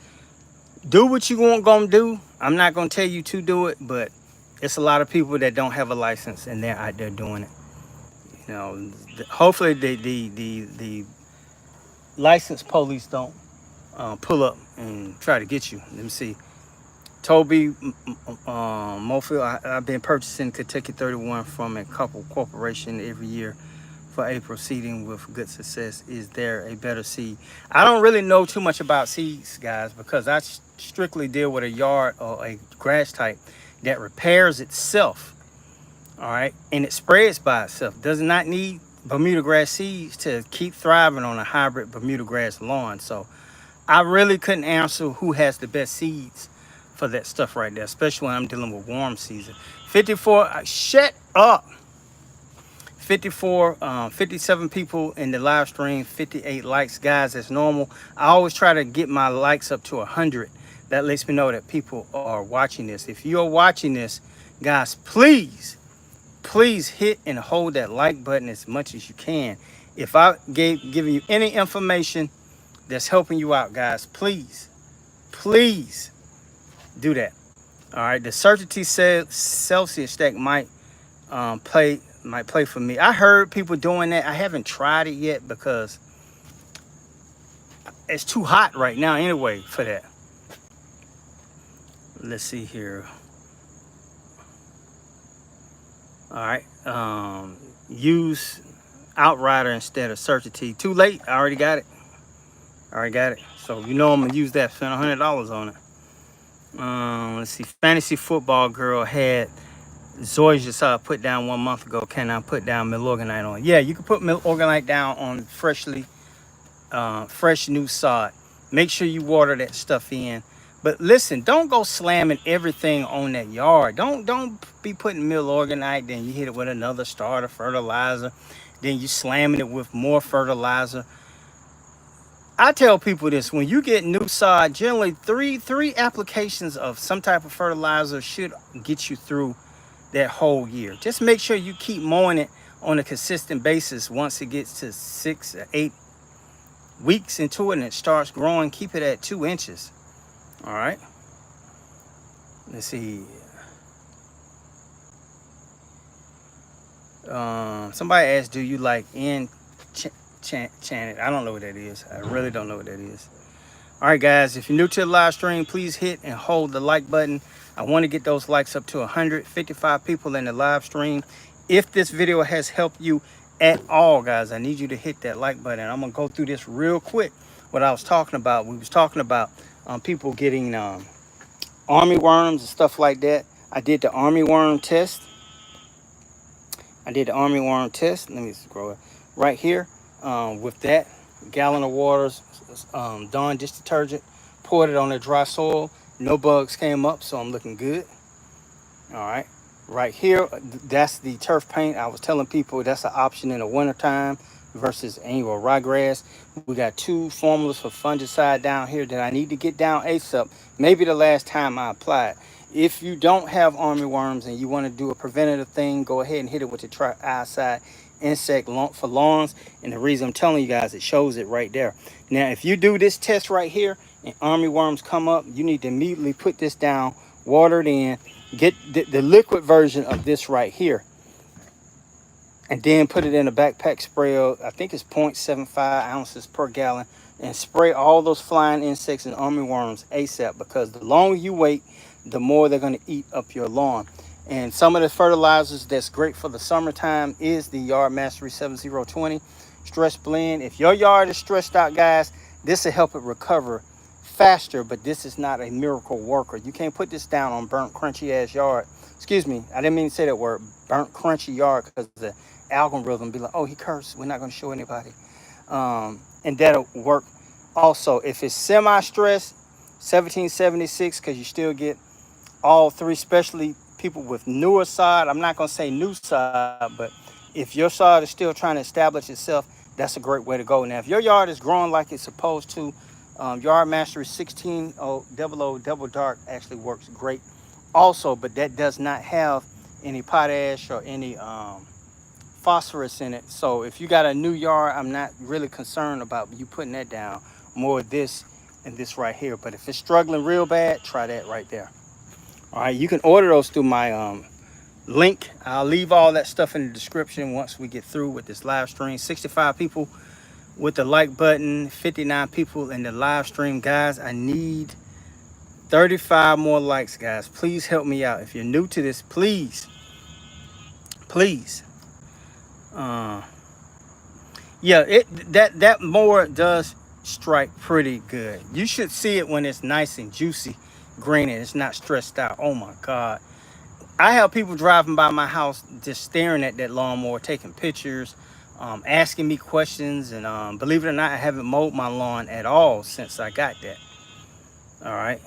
Do what you want gonna do. I'm not gonna tell you to do it, but it's a lot of people that don't have a license and they're out there doing it. You know, hopefully the license police don't pull up and try to get you. Let me see. Toby Mofield, I've been purchasing Kentucky 31 from a couple corporation every year for a proceeding with good success. Is there a better seed? I don't really know too much about seeds, guys, because I strictly deal with a yard or a grass type that repairs itself, all right, and it spreads by itself. Does not need Bermuda grass seeds to keep thriving on a hybrid Bermuda grass lawn. So I really couldn't answer who has the best seeds for that stuff right there, especially when I'm dealing with warm season. 54, shut up. 57 people in the live stream, 58 likes, guys. That's normal. I always try to get my likes up to 100. That lets me know that people are watching this. If you're watching this, guys, please hit and hold that like button as much as you can. If I giving you any information that's helping you out, guys, please do that. All right, the certainty Celsius stack might play for me. I heard people doing that. I haven't tried it yet because it's too hot right now anyway for that. Let's see here. All right, use outrider instead of certainty. Too late. I already got it. So you know I'm gonna use that. Spend $100 on it. Let's see. Fantasy football girl had Zoysia saw put down 1 month ago. Can I put down Milorganite on? Yeah, you can put Milorganite down on fresh new sod. Make sure you water that stuff in. But listen, don't go slamming everything on that yard. Don't be putting Milorganite, then you hit it with another starter fertilizer, then you slamming it with more fertilizer. I tell people this: when you get new sod, generally three applications of some type of fertilizer should get you through that whole year. Just make sure you keep mowing it on a consistent basis. Once it gets to 6 or 8 weeks into it and it starts growing, keep it at 2 inches. All right, let's see. Somebody asked, do you like enchanted? I don't know what that is. I really don't know what that is. All right, guys, if you're new to the live stream, please hit and hold the like button. I want to get those likes up to 155 people in the live stream. If this video has helped you at all, guys, I need you to hit that like button. I'm gonna go through this real quick. What I was talking about, we was talking about people getting armyworms and stuff like that. I did the armyworm test. Let me scroll right here with that gallon of water, Dawn dish detergent, poured it on the dry soil. No bugs came up, so I'm looking good. All right, Right here, that's the turf paint. I was telling people that's an option in the wintertime versus annual ryegrass. We got two formulas for fungicide down here that I need to get down ASAP. Maybe the last time I applied. If you don't have armyworms and you want to do a preventative thing, go ahead and hit it with the triicide insect for lawns. And the reason I'm telling you guys, it shows it right there. Now, if you do this test right here and armyworms come up, you need to immediately put this down, water it in, get the liquid version of this right here, and then put it in a backpack sprayer. I think it's 0.75 ounces per gallon, and spray all those flying insects and armyworms ASAP, because the longer you wait, the more they're going to eat up your lawn. And some of the fertilizers that's great for the summertime is the Yard Mastery 7020 Stress Blend. If your yard is stressed out, guys, this will help it recover faster, but this is not a miracle worker. You can't put this down on burnt, crunchy ass yard. Excuse me, I didn't mean to say that word, burnt, crunchy yard, because the algorithm be like, oh, he cursed, we're not going to show anybody. And that'll work also. If it's semi-stressed, 1776, because you still get all three, especially people with newer sod. I'm not going to say new sod, but if your sod is still trying to establish itself, that's a great way to go. Now, if your yard is growing like it's supposed to, Yard Mastery 1600 Double Dark actually works great also, but that does not have any potash or any phosphorus in it. So if you got a new yard, I'm not really concerned about you putting that down. More of this and this right here. But if it's struggling real bad, try that right there. All right, you can order those through my link. I'll leave all that stuff in the description once we get through with this live stream. 65 people with the like button, 59 people in the live stream. Guys, I need 35 more likes, guys. Please help me out. If you're new to this, please yeah, that mower does strike pretty good. You should see it when it's nice and juicy green and it's not stressed out. Oh my God, I have people driving by my house just staring at that lawnmower, taking pictures, asking me questions, and believe it or not, I haven't mowed my lawn at all since I got that. All right,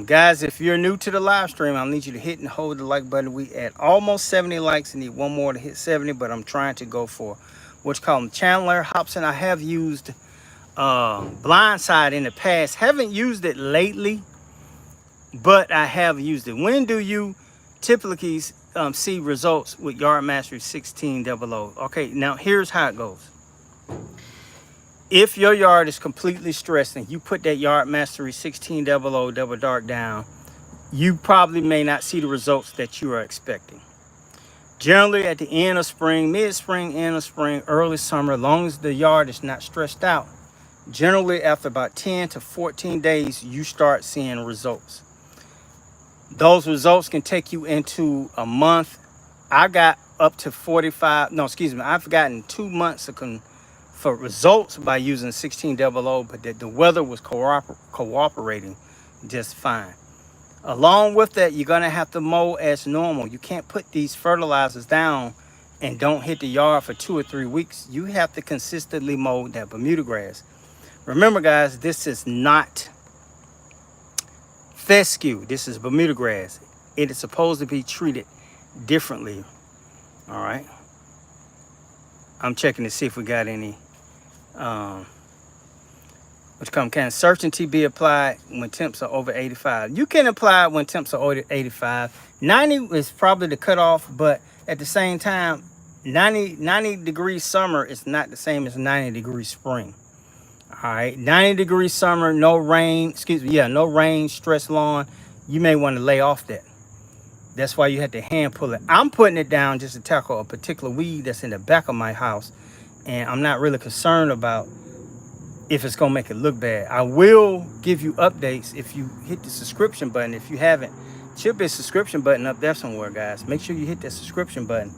guys, if you're new to the live stream, I'll need you to hit and hold the like button. We at almost 70 likes. I need one more to hit 70, but I'm trying to go for what's called Chandler Hobson. I have used Blindside in the past. Haven't used it lately, but I have used it. When do you typically see results with Yard Mastery 1600? Okay, now here's how it goes. If your yard is completely stressed and you put that Yard Mastery 1600 Double Dark down, you probably may not see the results that you are expecting. Generally at the end of spring, mid-spring, end of spring, early summer, as long as the yard is not stressed out, generally after about 10 to 14 days, you start seeing results. Those results can take you into a month. I got up to 45, no, excuse me, I've gotten 2 months for results by using 1600, but the weather was cooperating just fine. Along with that, you're gonna have to mow as normal. You can't put these fertilizers down and don't hit the yard for 2 or 3 weeks. You have to consistently mow that Bermuda grass. Remember, guys, this is not fescue. This is Bermuda grass. It is supposed to be treated differently. All right. I'm checking to see if we got any can certainty be applied when temps are over 85? You can apply it when temps are over 85. 90 is probably the cutoff, but at the same time, 90 degrees summer is not the same as 90 degrees spring. All right, 90 degrees summer, no rain, no rain, stress lawn, you may want to lay off that. That's why you have to hand pull it. I'm putting it down just to tackle a particular weed that's in the back of my house, and I'm not really concerned about if it's gonna make it look bad. I will give you updates if you hit the subscription button. If you haven't, should be a subscription button up there somewhere, guys. Make sure you hit that subscription button,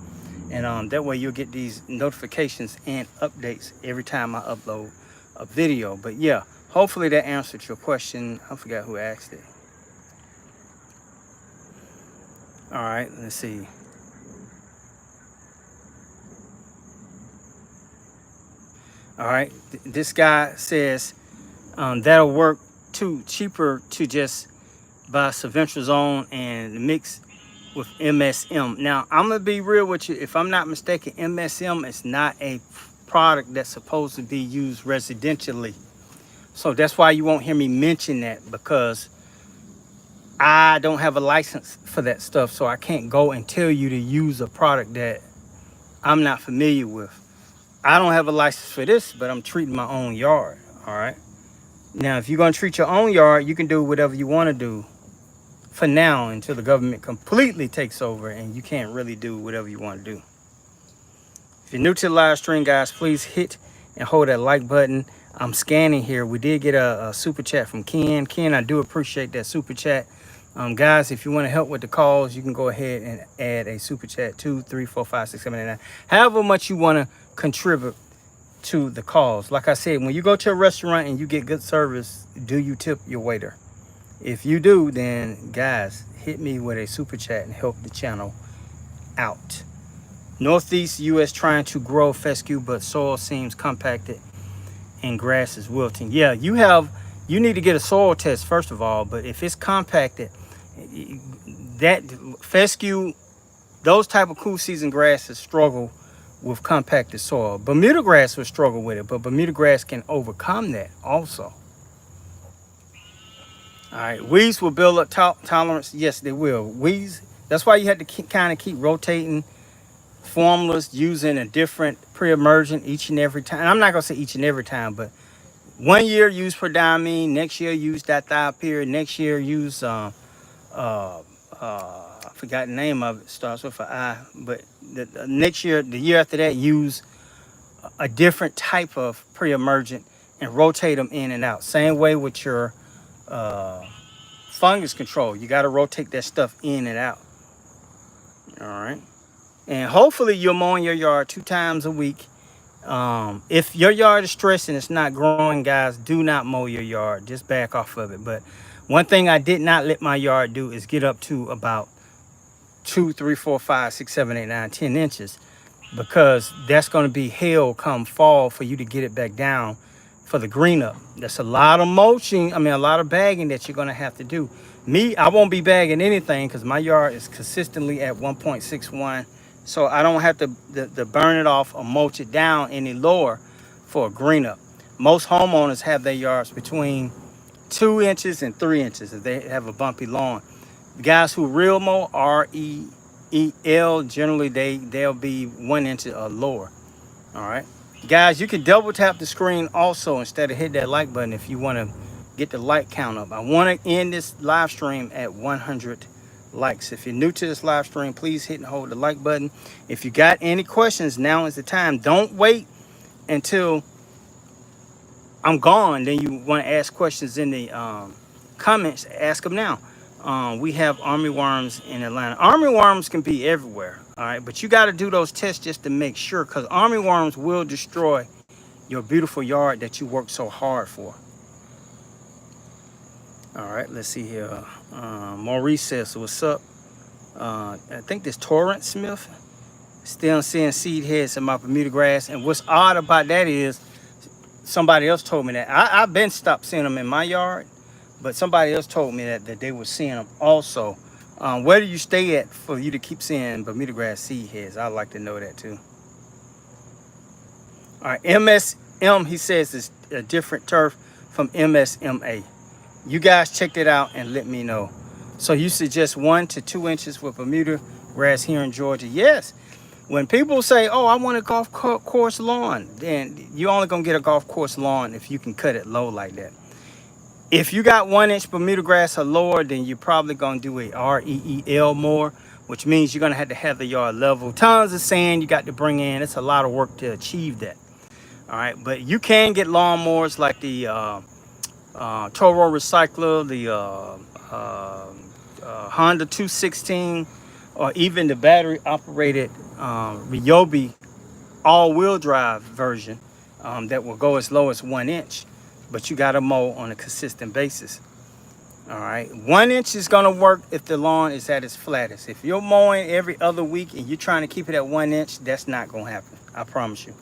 and that way you'll get these notifications and updates every time I upload a video. But yeah, hopefully that answered your question. I forgot who asked it. All right, let's see. All right, this guy says that'll work too. Cheaper to just buy Silventrazone and mix with MSM. Now, I'm going to be real with you. If I'm not mistaken, MSM is not a product that's supposed to be used residentially. So that's why you won't hear me mention that, because I don't have a license for that stuff. So I can't go and tell you to use a product that I'm not familiar with. I don't have a license for this, but I'm treating my own yard. All right. Now, if you're going to treat your own yard, you can do whatever you want to do for now until the government completely takes over and you can't really do whatever you want to do. If you're new to the live stream, guys, please hit and hold that like button. I'm scanning here. We did get a super chat from Ken. Ken, I do appreciate that super chat. Guys, if you want to help with the calls, you can go ahead and add a super chat, 2, 3, 4, 5, 6, 7, 8, 9. However much you want to contribute to the calls. Like I said, when you go to a restaurant and you get good service, do you tip your waiter? If you do, then guys, hit me with a super chat and help the channel out. Northeast U.S. trying to grow fescue, but soil seems compacted and grass is wilting. Yeah, you need to get a soil test first of all, but if it's compacted, that fescue, those type of cool season grasses struggle with compacted soil. Bermuda grass will struggle with it, but Bermuda grass can overcome that also. All right, weeds will build up tolerance. Yes, they will. Weeds, that's why you have to kind of keep rotating formulas, using a different pre-emergent each and every time. I'm not going to say each and every time, but one year use prodiamine, next year use dithiopyr, next year use, I forgot the name of it, starts with an I, but the next year, the year after that, use a different type of pre-emergent and rotate them in and out. Same way with your fungus control. You got to rotate that stuff in and out. All right. And hopefully you're mowing your yard 2 times a week. If your yard is stressed and it's not growing, guys, do not mow your yard. Just back off of it. But one thing I did not let my yard do is get up to about 2, 3, 4, 5, 6, 7, 8, 9, 10 inches, because that's going to be hell come fall for you to get it back down for the green up. That's a lot of mulching. I mean, a lot of bagging that you're going to have to do. Me, I won't be bagging anything because my yard is consistently at 1.61. So I don't have to burn it off or mulch it down any lower for a green up. Most homeowners have their yards between 2 inches and 3 inches if they have a bumpy lawn. The guys who real mow, R-E-E-L, generally they'll be 1 inch or lower. All right. Guys, you can double tap the screen also instead of hit that like button if you want to get the like count up. I want to end this live stream at 100 likes. If you're new to this live stream, please hit and hold the like button. If you got any questions, now is the time. Don't wait until I'm gone, then you want to ask questions in the comments. Ask them now. We have armyworms in Atlanta. Armyworms can be everywhere, all right, but you got to do those tests just to make sure, because armyworms will destroy your beautiful yard that you worked so hard for. All right, let's see here. Maurice says, what's up? I think this Torrent Smith. Still seeing seed heads in my Bermuda grass. And what's odd about that is somebody else told me that. I've been stopped seeing them in my yard, but somebody else told me that they were seeing them also. Where do you stay at for you to keep seeing Bermuda grass seed heads? I'd like to know that too. All right, MSM, he says, is a different turf from MSMA. You guys check it out and let me know. So you suggest 1 to 2 inches with Bermuda grass here in Georgia? Yes. When people say, oh, I want a golf course lawn, then you're only going to get a golf course lawn if you can cut it low like that. If you got 1 inch Bermuda grass or lower, then you're probably going to do a REEL more, which means you're going to have the yard level. Tons of sand you got to bring in. It's a lot of work to achieve that. All right. But you can get lawnmowers like the Toro Recycler, the Honda 216, or even the battery operated Ryobi all-wheel drive version that will go as low as 1 inch, but you got to mow on a consistent basis. All right, 1 inch is going to work if the lawn is at its flattest. If you're mowing every other week and you're trying to keep it at 1 inch, that's not going to happen. I promise you.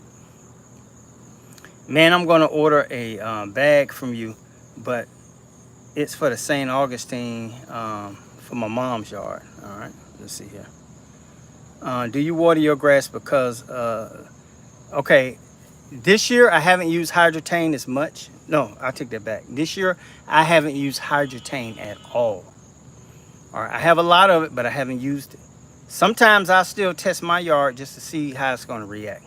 Man, I'm going to order a bag from you, but it's for the St. Augustine for my mom's yard. All right. Let's see here. Do you water your grass? Because okay, this year I haven't used hydrotane as much. No, I take that back. This year I haven't used hydrotane at all. All right, I have a lot of it, but I haven't used it. Sometimes I still test my yard just to see how it's going to react.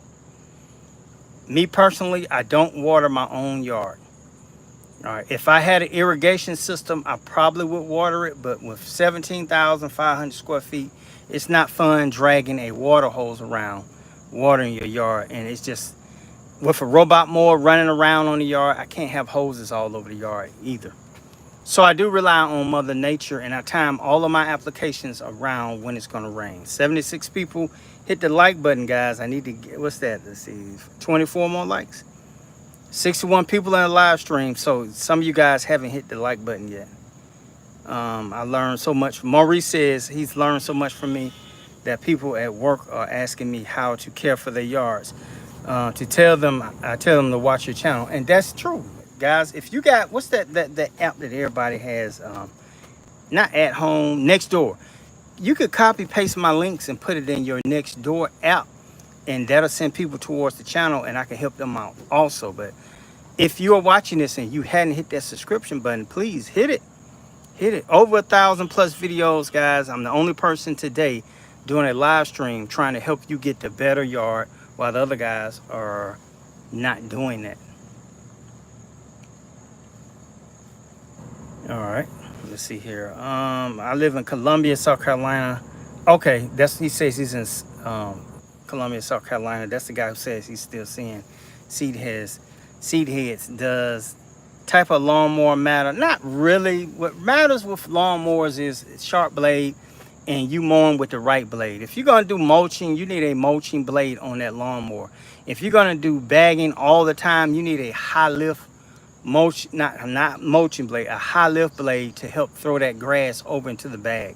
Me personally, I don't water my own yard. All right, if I had an irrigation system, I probably would water it, but with 17,500 square feet, it's not fun dragging a water hose around watering your yard. And it's just, with a robot mower running around on the yard, I can't have hoses all over the yard either. So I do rely on Mother Nature, and I time all of my applications around when it's going to rain. 76 people hit the like button, guys. I need to get, what's that? Let's see, 24 more likes. 61 people in the live stream, so some of you guys haven't hit the like button yet. I learned so much. Maurice says he's learned so much from me that people at work are asking me how to care for their yards. I tell them to watch your channel, and that's true, guys. If you got, what's that app that everybody has, not at home, next door, you could copy paste my links and put it in your next door app, and that'll send people towards the channel, and I can help them out also. But if you're watching this and you hadn't hit that subscription button, please hit it. Over 1,000 plus videos, guys. I'm the only person today doing a live stream trying to help you get the better yard, while the other guys are not doing that. All right, let's see here. I live in Columbia, South Carolina. Okay, he says he's in Columbia, South Carolina. That's the guy who says he's still seeing seed heads. Does type of lawnmower matter? Not really. What matters with lawnmowers is sharp blade and you mowing with the right blade. If you're going to do mulching, you need a mulching blade on that lawnmower. If you're going to do bagging all the time, you need a high lift mulch, not mulching blade, a high lift blade to help throw that grass over into the bag.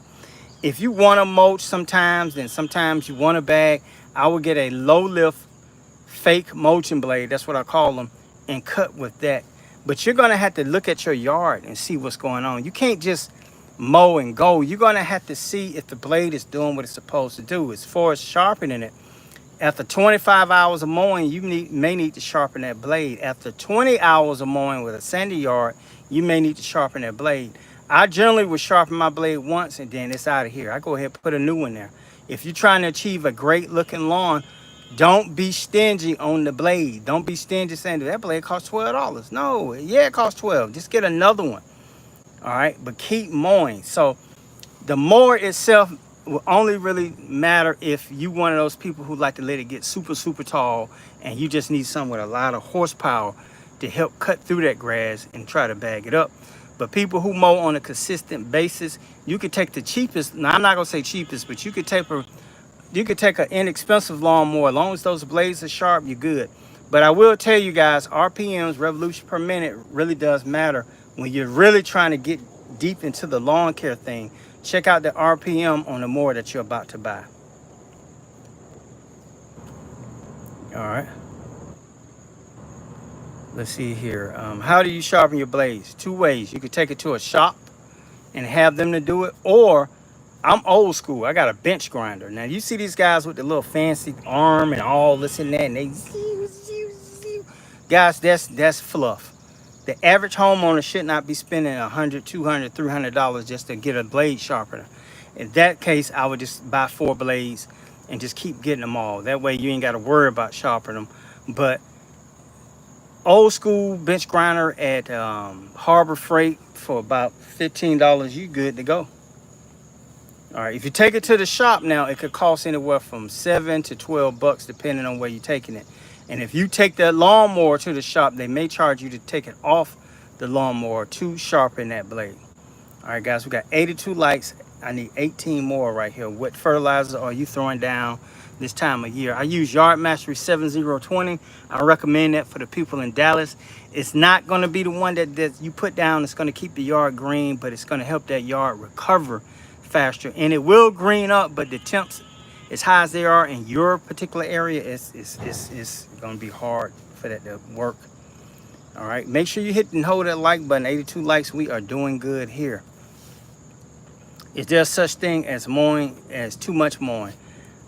If you want to mulch sometimes, then sometimes you want to bag, I would get a low lift fake mulching blade, that's what I call them, and cut with that. But you're going to have to look at your yard and see what's going on. You can't just mow and go. You're going to have to see if the blade is doing what it's supposed to do. As far as sharpening it, after 25 hours of mowing, you may need to sharpen that blade. After 20 hours of mowing with a sandy yard, you may need to sharpen that blade. I generally would sharpen my blade once and then it's out of here. I go ahead and put a new one there. If you're trying to achieve a great looking lawn, don't be stingy on the blade. Don't be stingy saying that blade costs $12. No, yeah, it costs $12. Just get another one. All right, but keep mowing. So the mower itself will only really matter if you one of those people who like to let it get super, super tall and you just need something with a lot of horsepower to help cut through that grass and try to bag it up. But people who mow on a consistent basis, you could take the cheapest. Now, I'm not going to say cheapest, but you could take an inexpensive lawnmower. As long as those blades are sharp, you're good. But I will tell you guys, RPMs, revolution per minute, really does matter when you're really trying to get deep into the lawn care thing. Check out the RPM on the mower that you're about to buy. All right. Let's see here. How do you sharpen your blades? Two ways. You could take it to a shop and have them to do it, or I'm old school. I got a bench grinder. Now, you see these guys with the little fancy arm and all this and that, and they guys, that's fluff. The average homeowner should not be spending $100, $200, $300 just to get a blade sharpener. In that case, I would just buy 4 blades and just keep getting them all. That way, you ain't got to worry about sharpening them. But old school bench grinder at Harbor Freight for about $15, you good to go. All right, if you take it to the shop now, it could cost anywhere from $7 to $12 depending on where you're taking it. And if you take that lawnmower to the shop, they may charge you to take it off the lawnmower to sharpen that blade. All right, guys, we got 82 likes. I need 18 more right here. What fertilizer are you throwing down this time of year? I use Yard Mastery 7020. I recommend that for the people in Dallas. It's not going to be the one that you put down that's going to keep the yard green, but it's going to help that yard recover faster. And it will green up, but the temps, as high as they are in your particular area, it's going to be hard for that to work. All right, make sure you hit and hold that like button. 82 likes. We are doing good here. Is there such thing as mowing, as too much mowing?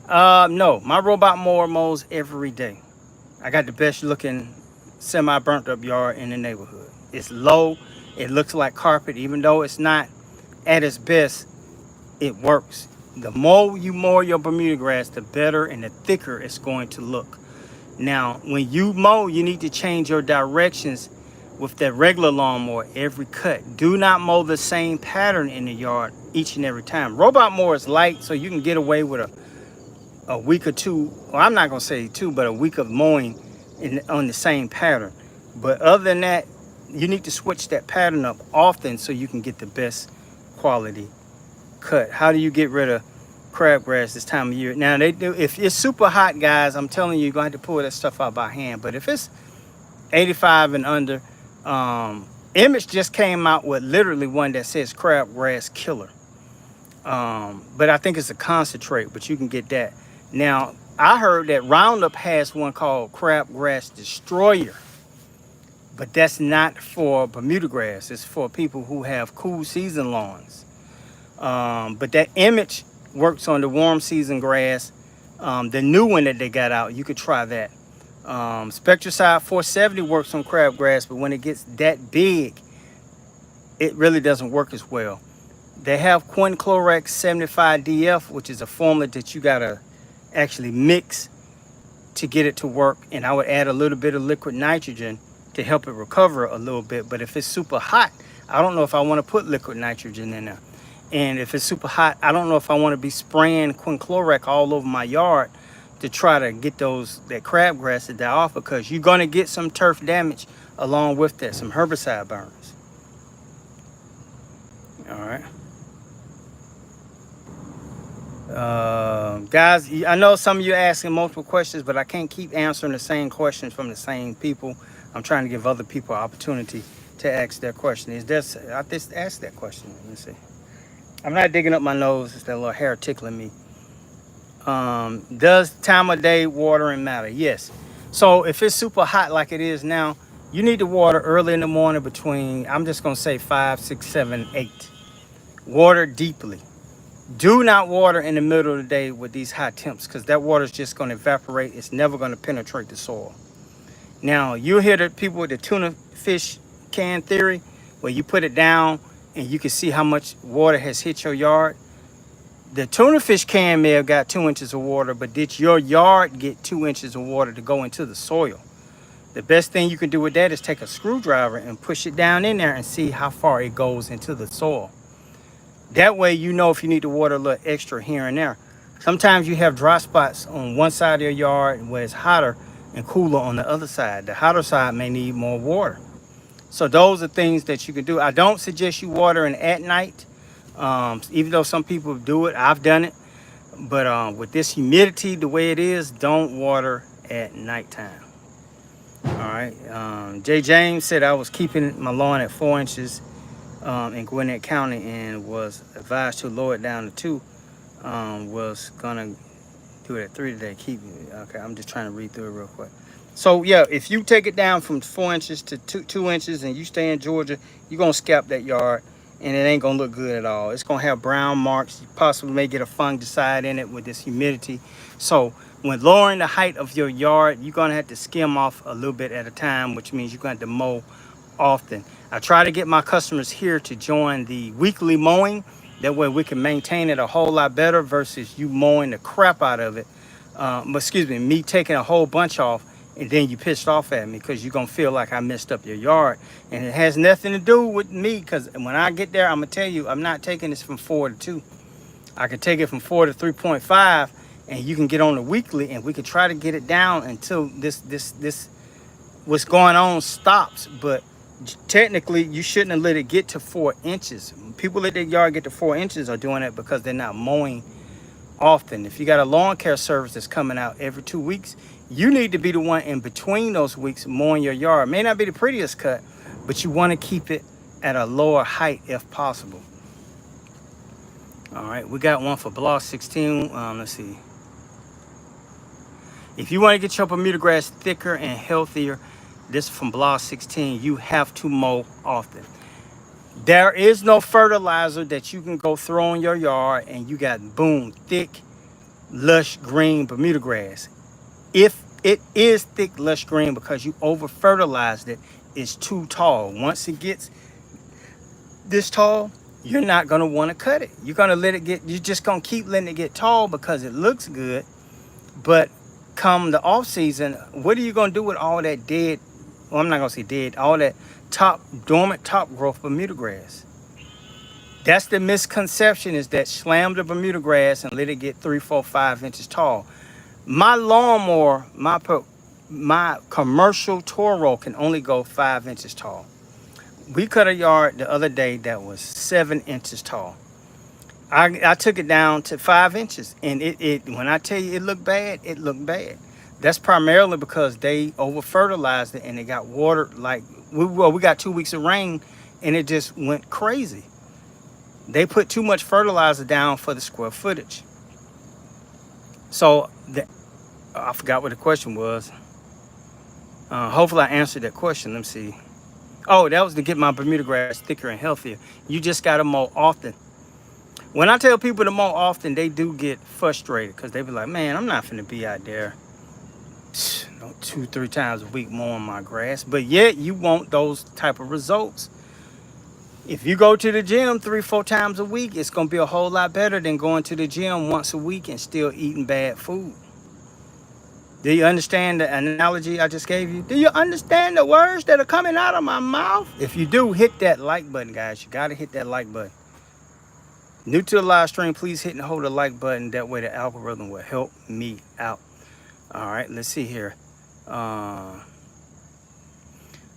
No, my robot mower mows every day. I got the best looking semi burnt up yard in the neighborhood. It's low, it looks like carpet, even though it's not at its best, it works. The more you mow your Bermuda grass, the better and the thicker it's going to look. Now, when you mow, you need to change your directions with that regular lawnmower every cut. Do not mow the same pattern in the yard each and every time. Robot mower is light, so you can get away with a week or two. Well, I'm not gonna say two, but a week of mowing on the same pattern. But other than that, you need to switch that pattern up often so you can get the best quality cut. How do you get rid of crabgrass this time of year? Now, they do, if it's super hot, guys, I'm telling you, you're gonna have to pull that stuff out by hand. But if it's 85 and under, Image just came out with literally one that says crabgrass killer. But I think it's a concentrate, but you can get that. Now, I heard that Roundup has one called crabgrass destroyer, but that's not for Bermuda grass. It's for people who have cool season lawns. But that Image works on the warm season grass. The new one that they got out, you could try that. Spectricide 470 works on crabgrass, but when it gets that big, it really doesn't work as well. They have Quinclorac 75DF, which is a formula that you gotta actually mix to get it to work. And I would add a little bit of liquid nitrogen to help it recover a little bit. But if it's super hot, I don't know if I want to put liquid nitrogen in there. And if it's super hot, I don't know if I want to be spraying Quinclorac all over my yard to try to get that crabgrass to die off, because you're gonna get some turf damage along with that, some herbicide burns. All right. Guys, I know some of you are asking multiple questions, but I can't keep answering the same questions from the same people. I'm trying to give other people an opportunity to ask their question. I just asked that question. Let me see. I'm not digging up my nose. It's that little hair tickling me. Does time of day watering matter? Yes. So if it's super hot like it is now, you need to water early in the morning between, I'm just going to say 5, 6, 7, 8. Water deeply. Do not water in the middle of the day with these high temps, because that water is just going to evaporate. It's never going to penetrate the soil. Now, you'll hear the people with the tuna fish can theory, where you put it down and you can see how much water has hit your yard. The tuna fish can may have got 2 inches of water, but did your yard get 2 inches of water to go into the soil? The best thing you can do with that is take a screwdriver and push it down in there and see how far it goes into the soil. That way you know if you need to water a little extra here and there. Sometimes you have dry spots on one side of your yard where it's hotter and cooler on the other side. The hotter side may need more water. So those are things that you can do. I don't suggest you watering at night, even though some people do it. I've done it. But with this humidity the way it is, don't water at nighttime. All right. Jay James said I was keeping my lawn at 4 inches in Gwinnett County and was advised to lower it down to 2. Was gonna do it at 3 today. Okay, I'm just trying to read through it real quick. So yeah, if you take it down from 4 inches to 2 inches and you stay in Georgia, you're gonna scalp that yard and it ain't gonna look good at all. It's gonna have brown marks. You possibly may get a fungicide in it with this humidity. So when lowering the height of your yard, you're gonna have to skim off a little bit at a time, which means you're gonna have to mow often. I try to get my customers here to join the weekly mowing. That way we can maintain it a whole lot better versus you mowing the crap out of it. Me taking a whole bunch off and then you pissed off at me because you're going to feel like I messed up your yard. And it has nothing to do with me, because when I get there, I'm going to tell you, I'm not taking this from 4 to 2. I can take it from 4 to 3.5, and you can get on the weekly, and we can try to get it down until this what's going on stops. But technically, you shouldn't have let it get to 4 inches. People let their yard get to 4 inches are doing it because they're not mowing often. If you got a lawn care service that's coming out every 2 weeks, you need to be the one in between those weeks mowing your yard. May not be the prettiest cut, but you want to keep it at a lower height if possible. All right, we got one for Block 16. Let's see. If you want to get your Bermuda grass thicker and healthier, this is from Block 16, you have to mow often. There is no fertilizer that you can go throw in your yard and you got boom, thick, lush green Bermuda grass. If it is thick, lush green because you over fertilized it, it's too tall. Once it gets this tall, you're not gonna want to cut it. You're gonna let it get, you're just gonna keep letting it get tall because it looks good. But come the off season, what are you gonna do with all that dead, well, I'm not gonna say dead, all that dormant top growth Bermuda grass? That's the misconception, is that slam the Bermuda grass and let it get 3, 4, 5 inches tall. My lawnmower, my commercial Toro can only go 5 inches tall. We cut a yard the other day that was 7 inches tall. I took it down to 5 inches, and it when I tell you it looked bad, it looked bad. That's primarily because they over fertilized it and it got watered like we got 2 weeks of rain and it just went crazy. They put too much fertilizer down for the square footage. So I forgot what the question was. Hopefully I answered that question. Let me see. Oh, that was to get my Bermuda grass thicker and healthier. You just got to mow often. When I tell people to mow often, they do get frustrated because they be like, man, I'm not finna be out there 2, 3 times a week mowing my grass. But yet you want those type of results. If you go to the gym 3, 4 times a week, it's going to be a whole lot better than going to the gym once a week and still eating bad food. Do you understand the analogy I just gave you? Do you understand the words that are coming out of my mouth? If you do, hit that like button, guys. You got to hit that like button. New to the live stream, please hit and hold the like button. That way the algorithm will help me out. All right, let's see here.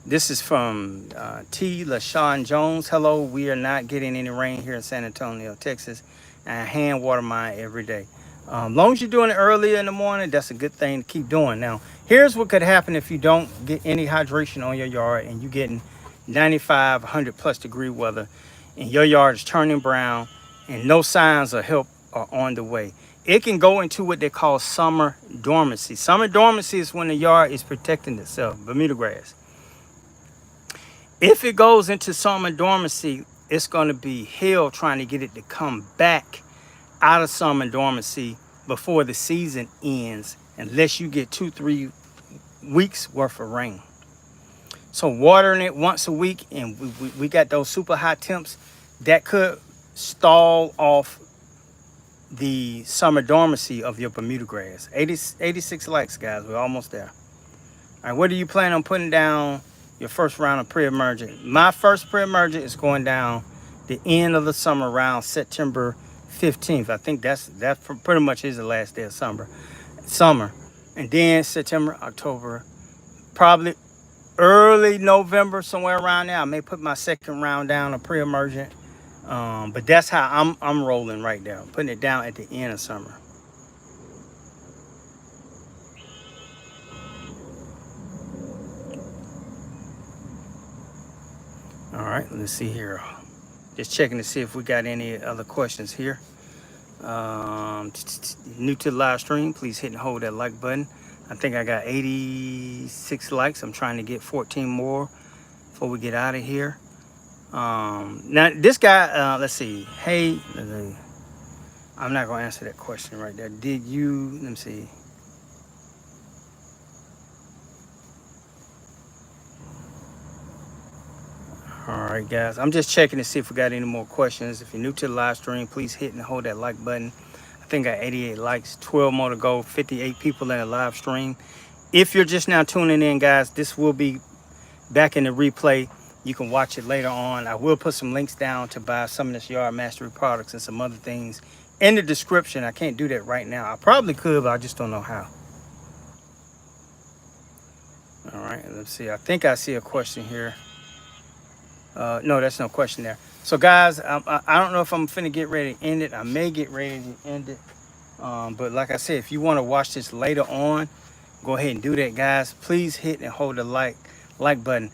This is from T. LaShawn Jones. Hello, we are not getting any rain here in San Antonio, Texas. And I hand water mine every day. As long as you're doing it earlier in the morning, that's a good thing to keep doing. Now, here's what could happen if you don't get any hydration on your yard and you're getting 95, 100 plus degree weather and your yard is turning brown and no signs of help are on the way. It can go into what they call summer dormancy. Summer dormancy is when the yard is protecting itself, Bermuda grass. If it goes into summer dormancy, it's going to be hell trying to get it to come back out of summer dormancy before the season ends, unless you get 2, 3 weeks worth of rain. So watering it once a week, and we got those super high temps, that could stall off the summer dormancy of your Bermuda grass. 86 likes, guys. We're almost there. All right, what do you plan on putting down your first round of Preemergent? My first Preemergent is going down the end of the summer, around September 15th. I think that pretty much is the last day of summer. And then September, October, probably early November, somewhere around there, I may put my second round down of Preemergent. But that's how I'm rolling right now, putting it down at the end of summer. All right, let's see here. Just checking to see if we got any other questions here. New to the live stream, please hit and hold that like button. I think I got 86 likes. I'm trying to get 14 more before we get out of here. Now this guy, let's see. Hey, I'm not gonna answer that question right there. Did you? Let me see. All right, guys. I'm just checking to see if we got any more questions. If you're new to the live stream, please hit and hold that like button. I think I got 88 likes, 12 more to go, 58 people in the live stream. If you're just now tuning in, guys, this will be back in the replay. You can watch it later on. I will put some links down to buy some of this Yard Mastery products and some other things in the description. I can't do that right now. I probably could, but I just don't know how. All right, let's see. I think I see a question here. No, that's no question there. So, guys, I don't know if I'm finna get ready to end it. I may get ready to end it. But like I said, if you want to watch this later on, go ahead and do that, guys. Please hit and hold the like button.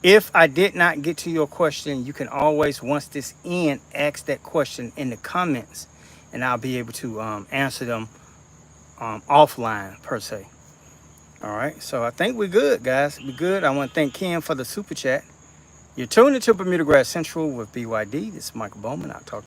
If I did not get to your question, you can always, once this ends, ask that question in the comments, and I'll be able to answer them offline, per se. All right, so I think we're good, guys. We're good. I want to thank Ken for the super chat. You're tuned into Bermuda Grass Central with BYD. This is Michael Bowman. I'll talk